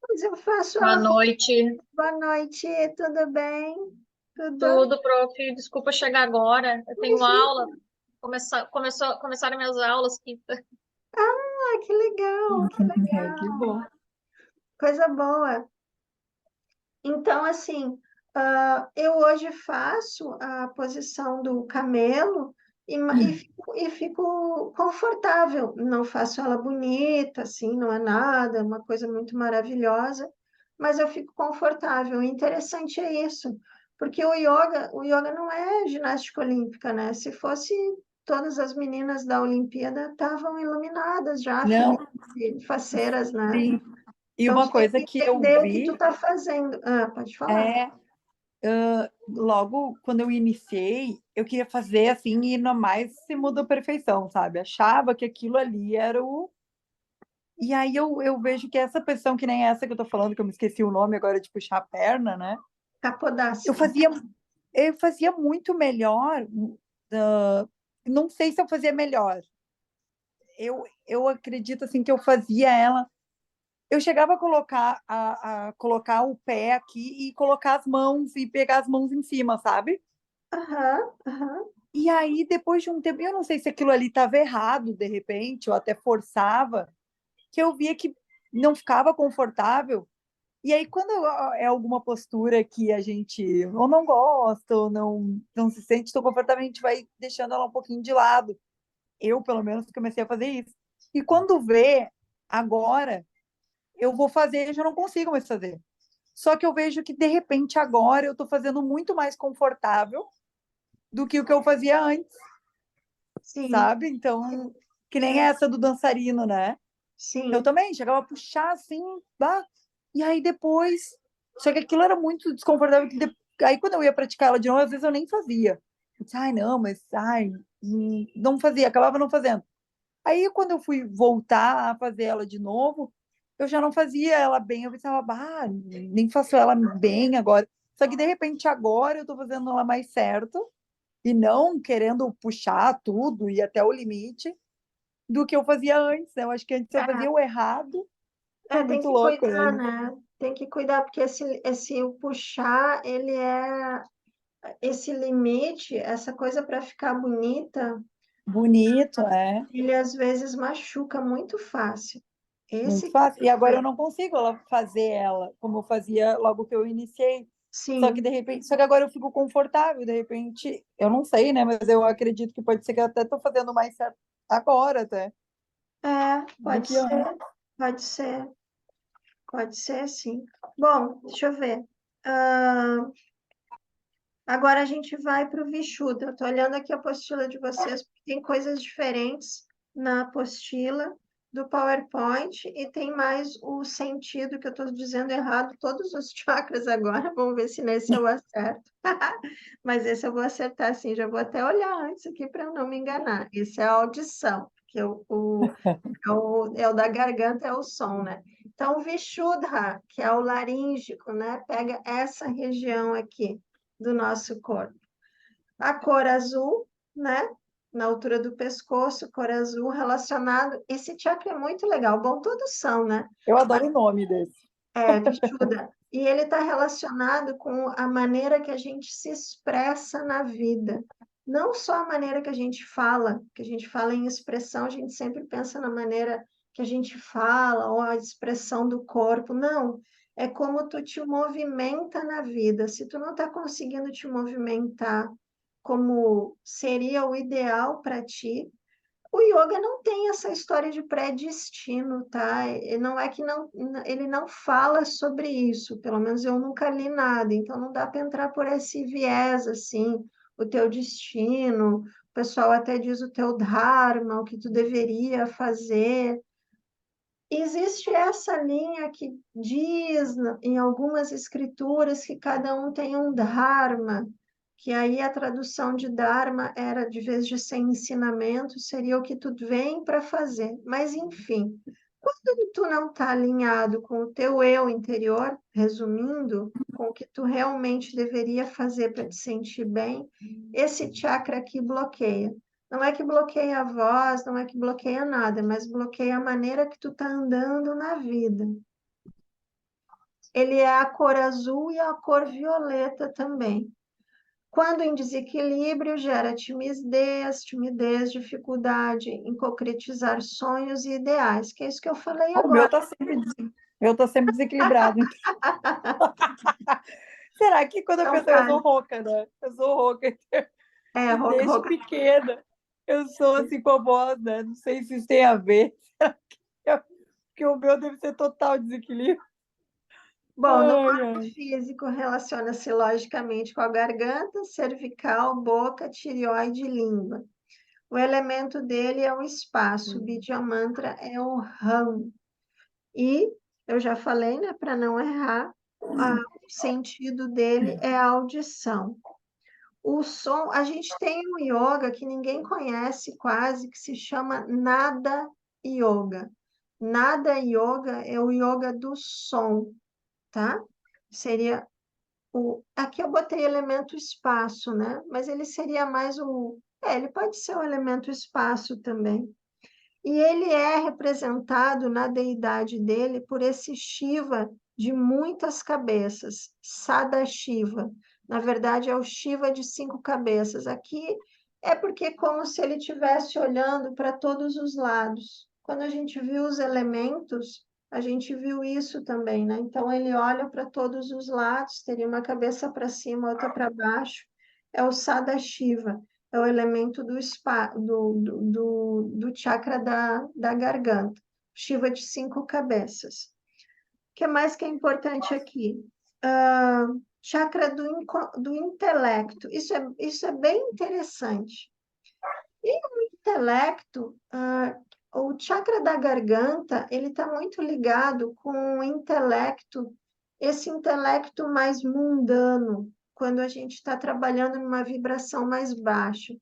Mas eu faço Boa ela. noite, Boa noite, tudo bem? Tudo? tudo, prof. Desculpa chegar agora. Eu tenho Imagina. aula. Começaram minhas aulas quinta. Ah, que legal, que Que legal. bom. Coisa boa. Então, assim, eu hoje faço a posição do camelo e fico confortável. Não faço ela bonita, assim, não é nada, é uma coisa muito maravilhosa, mas eu fico confortável. O interessante é isso, porque o yoga não é ginástica olímpica, né? Se fosse, todas as meninas da Olimpíada estavam iluminadas já, Não, filhas de faceiras, né? sim. E Então, uma tu tem coisa que que eu entender o que tu vi está fazendo. Ah, pode falar. é logo quando eu iniciei, eu queria fazer assim e no máximo da perfeição, sabe? Achava que aquilo ali era o. E aí eu vejo que essa posição, que nem essa que eu tô falando, que eu me esqueci o nome agora de puxar a perna, né? Eu Capodastra. fazia, eu fazia muito melhor. Não sei se eu fazia melhor. Eu acredito assim que eu fazia ela. Eu chegava a colocar o pé aqui e colocar as mãos e pegar as mãos em cima, sabe? Aham, aham. E aí, depois de um tempo, eu não sei se aquilo ali estava errado, de repente, ou até forçava, que eu via que não ficava confortável. E aí, quando é alguma postura que a gente ou não gosta, ou não se sente tão confortável, a gente vai deixando ela um pouquinho de lado. Eu, pelo menos, comecei a fazer isso. E quando vê, agora, eu vou fazer, eu já não consigo mais fazer. Só que eu vejo que, de repente, agora eu estou fazendo muito mais confortável do que o que eu fazia antes, Sim, sabe? Então, que nem essa do dançarino, né? Eu sim. também chegava a puxar assim, bah, e aí depois. Só que aquilo era muito desconfortável. Aí quando eu ia praticar ela de novo, às vezes eu nem fazia. Eu disse, ai, não, mas não fazia, acabava não fazendo. Aí, quando eu fui voltar a fazer ela de novo, eu já não fazia ela bem. Eu pensava, nem faço ela bem agora. Só que, de repente, agora eu tô fazendo ela mais certo e não querendo puxar tudo e até o limite do que eu fazia antes, né? Eu acho que antes eu fazia o errado. É Tem muito que louco, né? cuidar, né? Tem que cuidar, porque o puxar, ele é esse limite, essa coisa para ficar bonita, Bonito, é. ele às vezes machuca muito fácil. Muito Esse, fácil. E agora eu não consigo fazer ela como eu fazia logo que eu iniciei. Só que sim, de repente, só que agora eu fico confortável, de repente, eu não sei, né? Mas eu acredito que pode ser que eu até estou fazendo mais certo agora até do pode que antes. ser, pode ser, pode ser, sim. Bom, deixa eu ver. Ah, agora a gente vai para o Vishuddha. Eu estou olhando aqui a apostila de vocês, porque tem coisas diferentes na apostila do PowerPoint e tem mais o sentido que eu estou dizendo errado, todos os chakras agora. Vamos ver se nesse eu acerto. Mas esse eu vou acertar sim, já vou até olhar antes aqui para eu não me enganar. Esse é a audição, porque é o da garganta, é o som, né? Então, o Vishuddha, que é o laríngico, né? Pega essa região aqui do nosso corpo. A cor azul, né? Na altura do pescoço, cor azul relacionado. Esse chakra é muito legal. Bom, todos são, né? Eu adoro o nome desse. Vishuddha. E ele está relacionado com a maneira que a gente se expressa na vida. Não só a maneira que a gente fala em expressão, a gente sempre pensa na maneira que a gente fala, ou a expressão do corpo. Não, é como tu te movimenta na vida. Se tu não está conseguindo te movimentar como seria o ideal para ti, o yoga não tem essa história de predestino, tá? Não é que não, ele não fala sobre isso, pelo menos eu nunca li nada, então não dá para entrar por esse viés assim, o teu destino, o pessoal até diz o teu dharma, o que tu deveria fazer. Existe essa linha que diz em algumas escrituras que cada um tem um dharma, que aí a tradução de dharma era, de vez de ser ensinamento, seria o que tu vem para fazer. Mas, enfim, quando tu não está alinhado com o teu eu interior, resumindo, com o que tu realmente deveria fazer para te sentir bem, esse chakra aqui bloqueia. Não é que bloqueia a voz, não é que bloqueia nada, mas bloqueia a maneira que tu tá andando na vida. Ele é a cor azul e a cor violeta também. Quando em desequilíbrio, gera timidez, dificuldade em concretizar sonhos e ideais, que é isso que eu falei O meu agora. tá meu tá sempre desequilibrado. Será que quando eu Então, penso, eu sou tá. rouca, né? Eu sou rouca. Desde Roca. pequena. Eu sou assim com a voz, né? Não sei se isso tem a ver. Porque o meu deve ser total desequilíbrio. Bom, no Ai, corpo ai. físico relaciona-se logicamente com a garganta, cervical, boca, tireoide e língua. O elemento dele é o espaço, o Bidya Mantra é o Ram. E eu já falei, né, para não errar, o sentido dele é a audição. O som, a gente tem um yoga que ninguém conhece quase, que se chama Nada Yoga. Nada Yoga é o yoga do som, tá? Seria aqui eu botei elemento espaço, né? Mas ele seria mais ele pode ser o elemento espaço também. E ele é representado na deidade dele por esse Shiva de muitas cabeças, Sadashiva. Na verdade, é o Shiva de 5 cabeças. Aqui é porque é como se ele estivesse olhando para todos os lados. Quando a gente viu os elementos, a gente viu isso também, né? Então, ele olha para todos os lados, teria uma cabeça para cima, outra para baixo. É o Sadashiva, é o elemento do chakra da garganta. Shiva de 5 cabeças. O que mais que é importante aqui? Chakra do intelecto. Isso é bem interessante. E o intelecto, o chakra da garganta, ele está muito ligado com o intelecto, esse intelecto mais mundano, quando a gente está trabalhando numa vibração mais baixa. O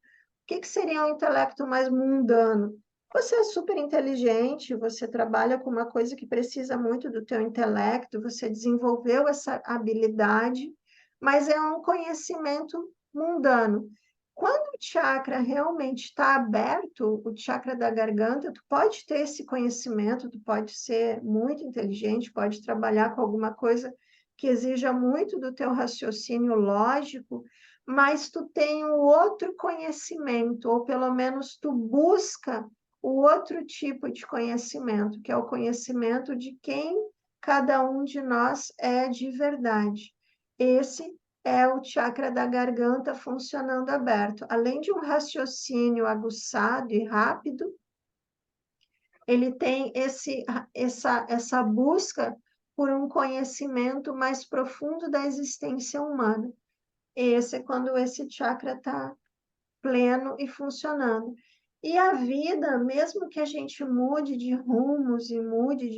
que seria um intelecto mais mundano? Você é super inteligente, você trabalha com uma coisa que precisa muito do teu intelecto, você desenvolveu essa habilidade, mas é um conhecimento mundano. Quando o chakra realmente está aberto, o chakra da garganta, tu pode ter esse conhecimento, tu pode ser muito inteligente, pode trabalhar com alguma coisa que exija muito do teu raciocínio lógico, mas tu tem um outro conhecimento, ou pelo menos tu busca o outro tipo de conhecimento, que é o conhecimento de quem cada um de nós é de verdade. Esse é o chakra da garganta funcionando aberto. Além de um raciocínio aguçado e rápido, ele tem essa busca por um conhecimento mais profundo da existência humana. Esse é quando esse chakra está pleno e funcionando. E a vida, mesmo que a gente mude de rumos e mude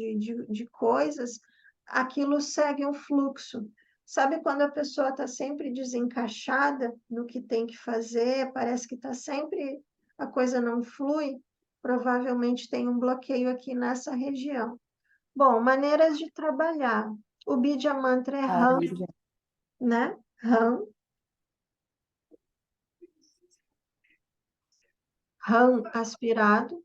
de coisas, aquilo segue um fluxo. Sabe quando a pessoa está sempre desencaixada no que tem que fazer, parece que está sempre, a coisa não flui? Provavelmente tem um bloqueio aqui nessa região. Bom, maneiras de trabalhar. O Bidya Mantra é RAM, né? RAM, RAM aspirado.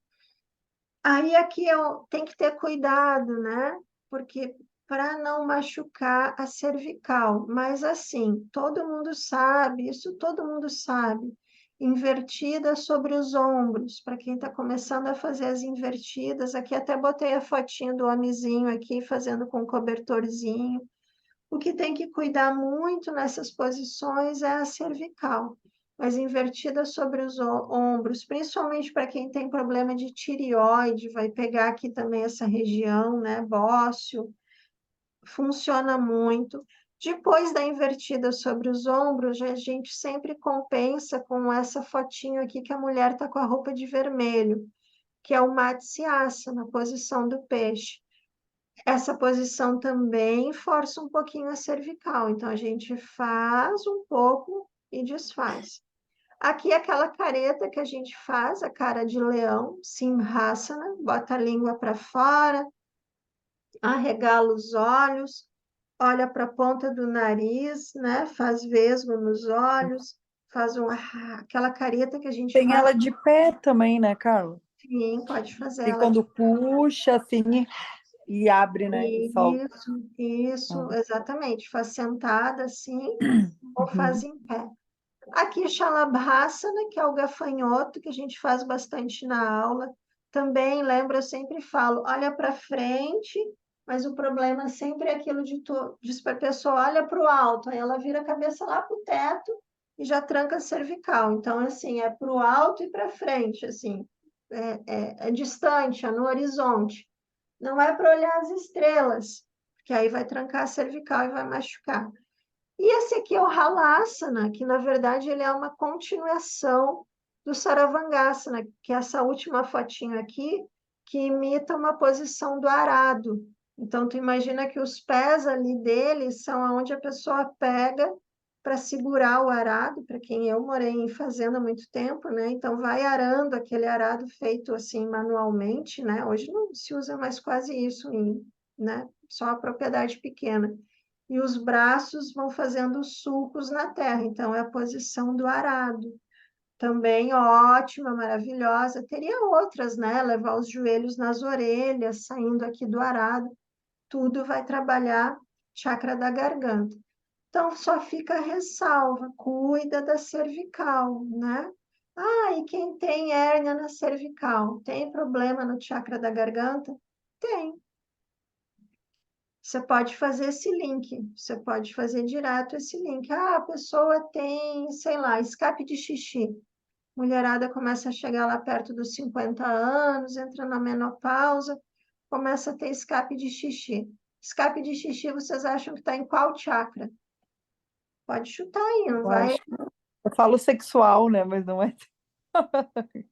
Aí aqui eu tenho que ter cuidado, né? Porque para não machucar a cervical. Mas assim, todo mundo sabe, isso todo mundo sabe. Invertida sobre os ombros, para quem está começando a fazer as invertidas. Aqui até botei a fotinho do homenzinho aqui, fazendo com cobertorzinho. O que tem que cuidar muito nessas posições é a cervical, mas invertida sobre os ombros, principalmente para quem tem problema de tireoide, vai pegar aqui também essa região, né, bócio, funciona muito. Depois da invertida sobre os ombros, a gente sempre compensa com essa fotinho aqui que a mulher está com a roupa de vermelho, que é o Matsyasana, a posição do peixe. Essa posição também força um pouquinho a cervical, então a gente faz um pouco e desfaz. Aqui é aquela careta que a gente faz, a cara de leão, Simhasana, bota a língua para fora, arregala os olhos, olha para a ponta do nariz, né? Faz vesgo nos olhos, faz aquela careta que a gente Tem faz. ela de pé também, né, Carla? Sim, pode fazer E ela de quando puxa, assim, e abre, né? E solta. isso, Ah, exatamente. Faz sentada assim ou faz uhum. em pé. Aqui, Shalabhasana, que é o gafanhoto, que a gente faz bastante na aula. Também, lembra, eu sempre falo, olha para frente, mas o problema sempre é aquilo de tu, diz para a pessoa, olha para o alto, aí ela vira a cabeça lá para o teto e já tranca a cervical. Então, assim, é para o alto e para frente, assim, é distante, é no horizonte. Não é para olhar as estrelas, que aí vai trancar a cervical e vai machucar. E esse aqui é o Halasana, que na verdade ele é uma continuação do Saravangasana, que é essa última fotinho aqui, que imita uma posição do arado. Então, tu imagina que os pés ali dele são onde a pessoa pega para segurar o arado, para quem eu morei em fazenda há muito tempo, né? Então, vai arando aquele arado feito assim manualmente, né? Hoje não se usa mais quase isso, né? Só a propriedade pequena e os braços vão fazendo sulcos na terra. Então, é a posição do arado. Também ótima, maravilhosa. Teria outras, né? Levar os joelhos nas orelhas, saindo aqui do arado. Tudo vai trabalhar chakra da garganta. Então, só fica a ressalva, cuida da cervical, né? Ah, e quem tem hérnia na cervical, tem problema no chakra da garganta? Tem. Você pode fazer esse link, você pode fazer direto esse link. Ah, a pessoa tem, sei lá, escape de xixi. Mulherada começa a chegar lá perto dos 50 anos, entra na menopausa, começa a ter escape de xixi. Escape de xixi, vocês acham que está em qual chakra? Pode chutar aí, não Eu vai? acho. Eu falo sexual, né? Mas não é.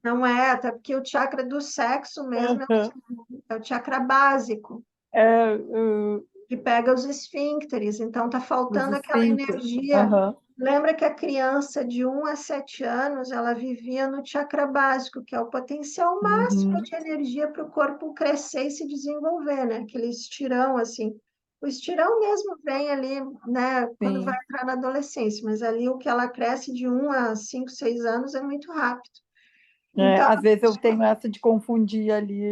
Não é, até porque o chakra do sexo mesmo Aham. é o chakra básico, É, que pega os esfíncteres. Então, tá os faltando aquela esfíncteres. energia Aham. Lembra que a criança de 1 a 7 anos, ela vivia no chakra básico, que é o potencial máximo Uhum, de energia para o corpo crescer e se desenvolver, né? Aquele estirão, assim. O estirão mesmo vem ali, né, quando vai sim. entrar na adolescência, mas ali o que ela cresce de 1 a 5, 6 anos é muito rápido. É, Então, às vezes eu tenho essa de confundir ali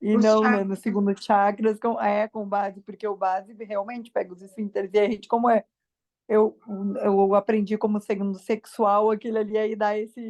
e os não, né, chakras, no segundo chakras com base, porque o base realmente pega os esfínteres e a gente, como é, eu, eu aprendi como segundo sexual, aquilo ali aí dá essa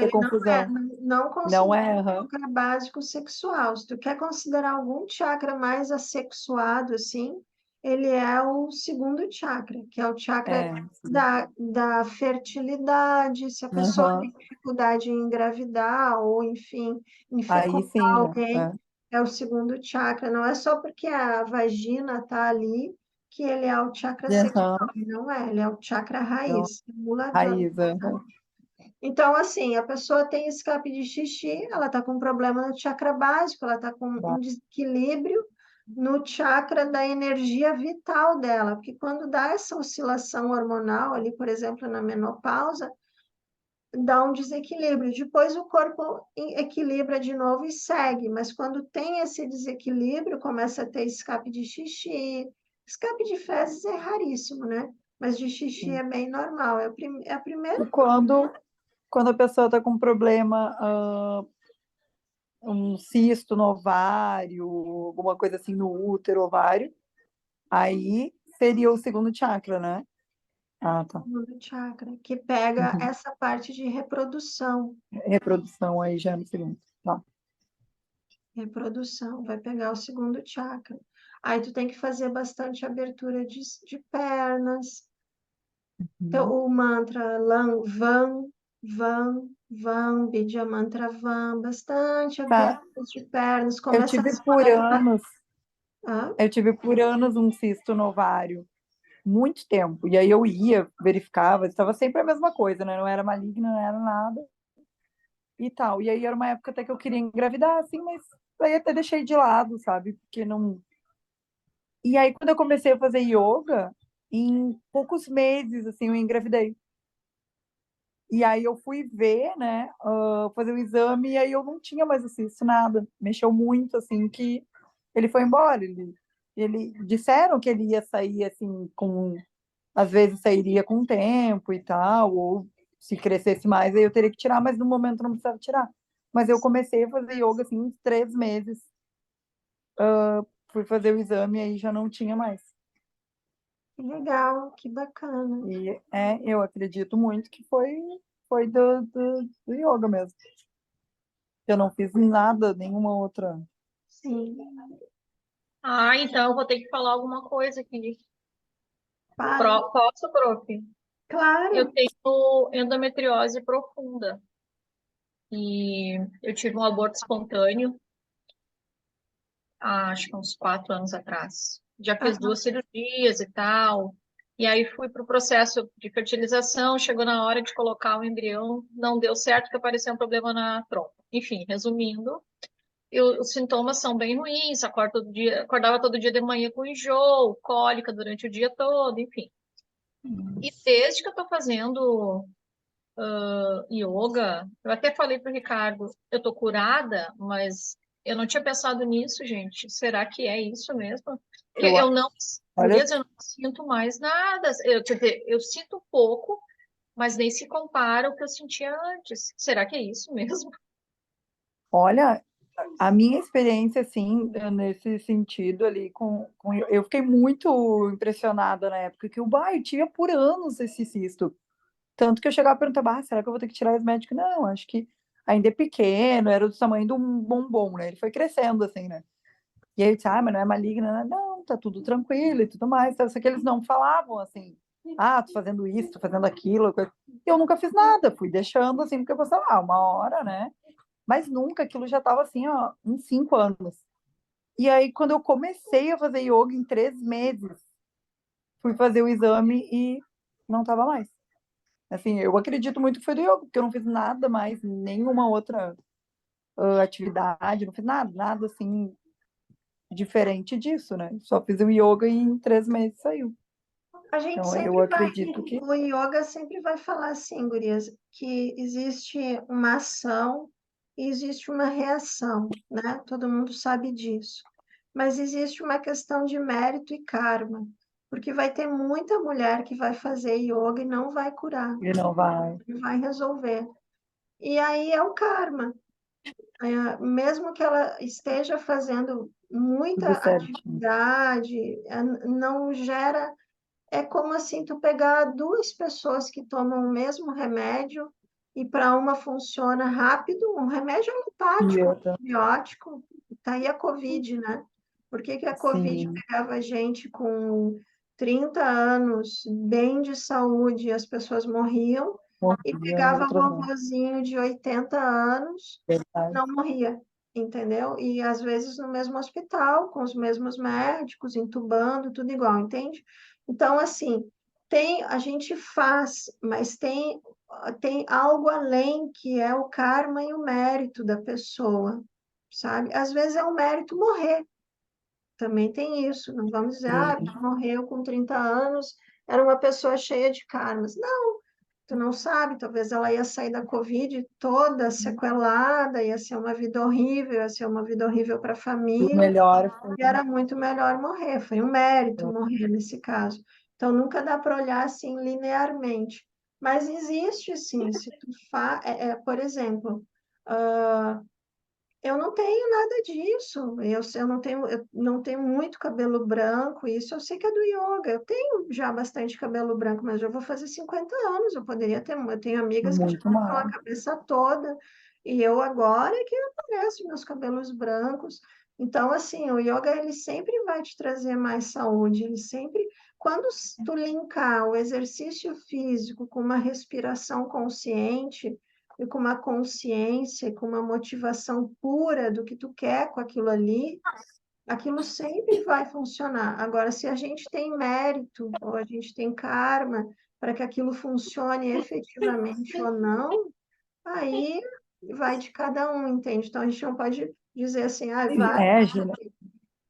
ele confusão. não Não considera é, o aham. chakra básico sexual. Se tu quer considerar algum chakra mais assexuado, assim, ele é o segundo chakra, que é o chakra É, da fertilidade, se a pessoa aham. tem dificuldade em engravidar ou, enfim, em Aí fecundar sim, né? alguém, é o segundo chakra. Não é só porque a vagina está ali que ele é o chakra É. sexual, Aham. não é, ele é o chakra Então, raiz, muladhana. raiz, aham. Então, assim, a pessoa tem escape de xixi, ela está com um problema no chakra básico, ela está com um desequilíbrio no chakra da energia vital dela, porque quando dá essa oscilação hormonal ali, por exemplo, na menopausa, dá um desequilíbrio. Depois o corpo equilibra de novo e segue, mas quando tem esse desequilíbrio, começa a ter escape de xixi. Escape de fezes é raríssimo, né? Mas de xixi é bem normal. É a E primeira. quando a pessoa está com problema, um cisto no ovário, alguma coisa assim no útero, ovário, aí seria o segundo chakra, né? Ah, tá. Segundo chakra, que pega Uhum. essa parte de reprodução. Reprodução aí já no segundo. Tá. Reprodução, vai pegar o segundo chakra. Aí tu tem que fazer bastante abertura de pernas. Então, Uhum. o mantra Vam, Vam, Vam, Vidya Mantra Vam, bastante Tá. abertura de pernas. Eu Começa a tive por desconectar. anos, Ah, eu tive por anos um cisto no ovário, muito tempo. E aí eu ia, verificava, estava sempre a mesma coisa, né? Não era maligna, não era nada e tal. E aí era uma época até que eu queria engravidar, assim, mas aí até deixei de lado, sabe? Porque não. E aí quando eu comecei a fazer yoga, em poucos meses, assim, eu engravidei. E aí eu fui ver, né, fazer o exame, e aí eu não tinha mais o cisto, nada. Mexeu muito, assim, que ele foi embora. Ele disseram que ele ia sair, assim, às vezes sairia com o tempo e tal, ou se crescesse mais, aí eu teria que tirar, mas no momento não precisava tirar. Mas eu comecei a fazer yoga, assim, em 3 meses. Fui fazer o exame e aí já não tinha mais. que legal, que bacana. E eu acredito muito que foi do yoga mesmo. Eu não fiz nada, nenhuma outra. Sim, Ah, então eu vou ter que falar alguma coisa aqui. para. Posso, prof? Eu Claro. tenho endometriose profunda e eu tive um aborto espontâneo há, acho que uns 4 anos atrás. Já fiz Aham. 2 cirurgias e tal. E aí fui para o processo de fertilização, chegou na hora de colocar o embrião, não deu certo, porque apareceu um problema na trompa. Enfim, resumindo, os sintomas são bem ruins, acordava todo dia de manhã com enjoo, cólica durante o dia todo, enfim. E desde que eu estou fazendo yoga, eu até falei para o Ricardo, eu tô curada, mas eu não tinha pensado nisso, gente. Será que é isso mesmo? Porque Eu, eu não, olha, Gurias, eu não sinto mais nada. Quer dizer, eu sinto pouco, mas nem se compara ao que eu sentia antes. Será que é isso mesmo? olha, a minha experiência, assim, nesse sentido ali, eu fiquei muito impressionada na época, que eu tinha por anos esse cisto. Tanto que eu chegava a perguntar, será que eu vou ter que tirar esse médico? Não, acho que ainda é pequeno, era do tamanho de um bombom, né? Ele foi crescendo, assim, né? E aí eu disse, mas não é maligno, né? Não, tá tudo tranquilo e tudo mais. Só que eles não falavam assim, tô fazendo isso, tô fazendo aquilo. Eu nunca fiz nada, fui deixando assim, porque eu pensava, uma hora, né? Mas nunca, aquilo já tava assim, ó, uns 5 anos. E aí, quando eu comecei a fazer yoga em 3 meses, fui fazer o exame e não tava mais. Assim, eu acredito muito que foi do yoga, porque eu não fiz nada mais, nenhuma outra atividade, não fiz nada assim diferente disso, né? Só fiz o yoga e em 3 meses saiu. A gente Então, eu sempre vai, acredito que o yoga sempre vai falar assim, gurias, que existe uma ação e existe uma reação, né? Todo mundo sabe disso. Mas existe uma questão de mérito e karma, porque vai ter muita mulher que vai fazer yoga e não vai curar, ele não vai não vai resolver. E aí é o karma. Mesmo que ela esteja fazendo muita tudo certinho. atividade, não gera. É como assim tu pegar duas pessoas que tomam o mesmo remédio e para uma funciona rápido, um remédio E alopático, outra, antibiótico, tá aí a Covid, né? Por que que a Covid sim, pegava gente com 30 anos, bem de saúde, e as pessoas morriam, e morria, pegava outras não. vovozinho de 80 anos, Verdade. não morria, entendeu? E às vezes no mesmo hospital, com os mesmos médicos, entubando, tudo igual, entende? Então, assim, a gente faz, mas tem algo além que é o karma e o mérito da pessoa, sabe? Às vezes é um mérito morrer, também tem isso. Não vamos dizer, Sim, morreu com 30 anos, era uma pessoa cheia de karmas. Não, tu não sabe, talvez ela ia sair da Covid toda sequelada, ia ser uma vida horrível, ia ser uma vida horrível para a o família, melhor foi e era muito melhor morrer, foi um mérito morrer nesse caso. Então, nunca dá para olhar assim linearmente. Mas existe, sim, se tu por exemplo, ah, eu não tenho nada disso. Eu não tenho muito cabelo branco. Isso eu sei que é do yoga. Eu tenho já bastante cabelo branco, mas eu vou fazer 50 anos. Eu poderia ter. Eu tenho amigas que já muito estão a mais. cabeça toda. E eu agora é que apareço meus cabelos brancos. Então, assim, o yoga ele sempre vai te trazer mais saúde. Ele sempre, quando tu linkar o exercício físico com uma respiração consciente e com uma consciência, com uma motivação pura do que tu quer com aquilo ali, aquilo sempre vai funcionar. Agora, se a gente tem mérito ou a gente tem karma para que aquilo funcione efetivamente ou não, aí vai de cada um, entende? Então, a gente não pode dizer assim, vai, É, Gina,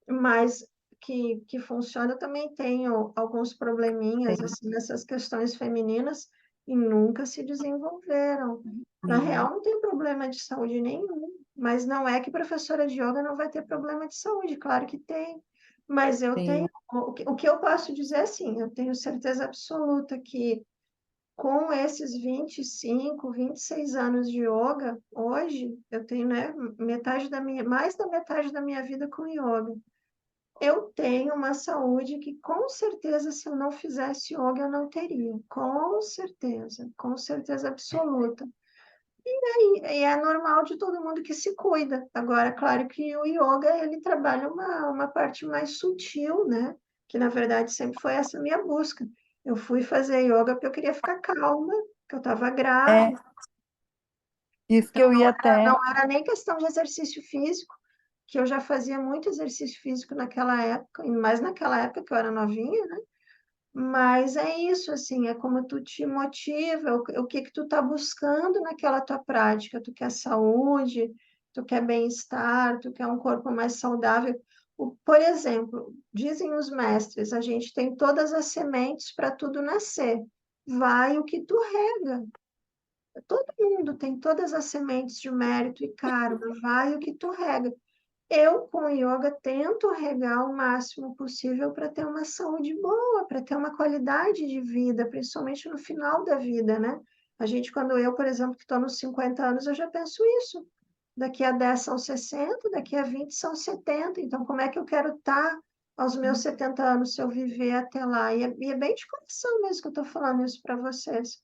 mas que funciona. Eu também tenho alguns probleminhas assim, nessas questões femininas e nunca se desenvolveram. Na sim, real, não tem problema de saúde nenhum, mas não é que professora de yoga não vai ter problema de saúde, claro que tem. Mas eu sim, tenho, o que eu posso dizer assim, eu tenho certeza absoluta que com esses 26 anos de yoga, hoje eu tenho, né, mais da metade da minha vida com yoga. Eu tenho uma saúde que, com certeza, se eu não fizesse yoga, eu não teria. Com certeza absoluta. E é normal de todo mundo que se cuida. Agora, claro que o yoga, ele trabalha uma parte mais sutil, né? Que, na verdade, sempre foi essa minha busca. Eu fui fazer yoga porque eu queria ficar calma, porque eu estava grávida. é isso que eu ia até. Não era nem questão de exercício físico, que eu já fazia muito exercício físico naquela época, e mais naquela época que eu era novinha, né? Mas é isso, assim, é como tu te motiva, o que que tu tá buscando naquela tua prática. Tu quer saúde, tu quer bem-estar, tu quer um corpo mais saudável. Por exemplo, dizem os mestres, a gente tem todas as sementes para tudo nascer. Vai o que tu rega. Todo mundo tem todas as sementes de mérito e karma. Vai o que tu rega. Eu, com o yoga, tento regar o máximo possível para ter uma saúde boa, para ter uma qualidade de vida, principalmente no final da vida, né? Quando eu, por exemplo, que estou nos 50 anos, eu já penso isso. Daqui a 10 são 60, daqui a 20 são 70. Então, como é que eu quero estar aos meus 70 anos se eu viver até lá? E é bem de coração mesmo que eu estou falando isso para vocês.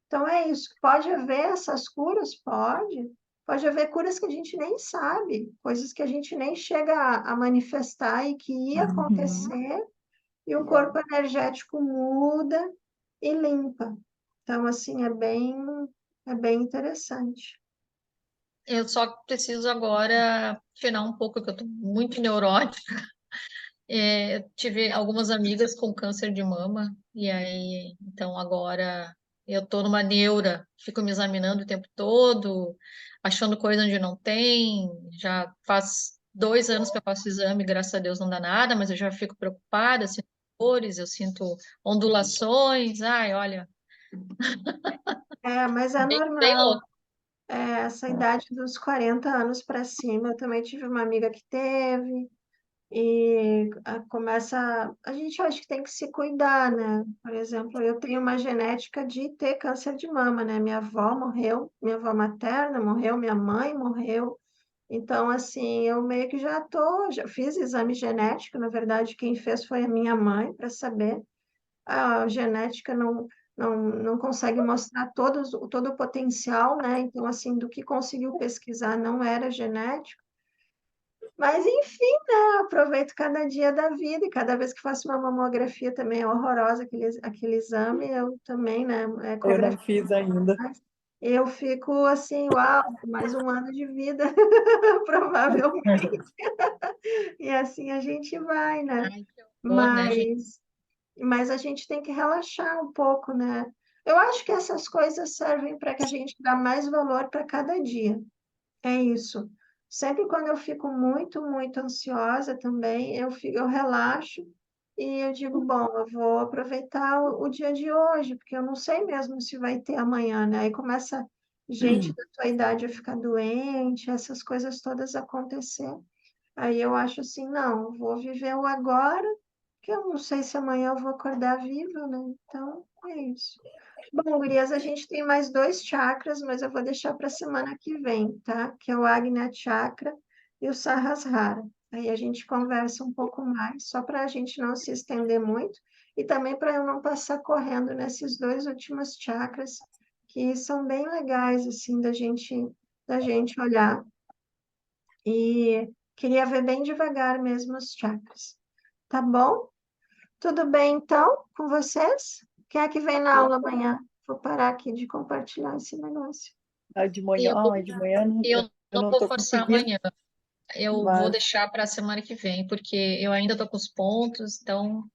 Então é isso. Pode haver essas curas? Pode. Pode haver curas que a gente nem sabe, coisas que a gente nem chega a manifestar e que ia Uhum. acontecer, e o corpo energético muda e limpa. Então, assim, é bem interessante. Eu só preciso agora tirar um pouco, que eu tô muito neurótica. Eu tive algumas amigas com câncer de mama, e aí, então agora eu tô numa neura, fico me examinando o tempo todo, achando coisa onde não tem. Já faz 2 anos que eu faço exame, graças a Deus não dá nada, mas eu já fico preocupada se dores, eu sinto ondulações. Ai, olha, Mas é bem normal. louco. Essa idade dos 40 anos para cima, eu também tive uma amiga que teve, e a gente acha que tem que se cuidar, né? Por exemplo, eu tenho uma genética de ter câncer de mama, né? Minha avó morreu, minha avó materna morreu, minha mãe morreu. Então, assim, eu meio que já fiz exame genético, na verdade, quem fez foi a minha mãe, para saber. A genética não consegue mostrar todo o potencial, né? Então, assim, do que conseguiu pesquisar não era genético. Mas, enfim, né? Aproveito cada dia da vida e cada vez que faço uma mamografia também é horrorosa aquele exame, eu também, né? Eu não fiz ainda. Eu fico assim, uau, mais um ano de vida, provavelmente. E assim a gente vai, né? Ai, que horror, né, gente? Mas a gente tem que relaxar um pouco, né? Eu acho que essas coisas servem para que a gente dê mais valor para cada dia. É isso. Sempre quando eu fico muito, muito ansiosa também, eu relaxo e eu digo, bom, eu vou aproveitar o dia de hoje, porque eu não sei mesmo se vai ter amanhã, né? Aí começa gente da tua idade a ficar doente, essas coisas todas acontecer. Aí eu acho assim, não, vou viver o agora, que eu não sei se amanhã eu vou acordar viva, né? Então, é isso. Bom, gurias, a gente tem mais 2 chakras, mas eu vou deixar para a semana que vem, tá? Que é o Agnya Chakra e o Sahasrara. Aí a gente conversa um pouco mais, só para a gente não se estender muito e também para eu não passar correndo nesses 2 últimos chakras, que são bem legais, assim, da gente olhar. E queria ver bem devagar mesmo os chakras. Tá bom? Tudo bem, então, com vocês? Quem é que vem na aula amanhã? Vou parar aqui de compartilhar esse negócio. De E manhã, eu, eu eu não não vou tô forçar conseguindo, amanhã. Eu vou mas deixar para a semana que vem, porque eu ainda estou com os pontos, então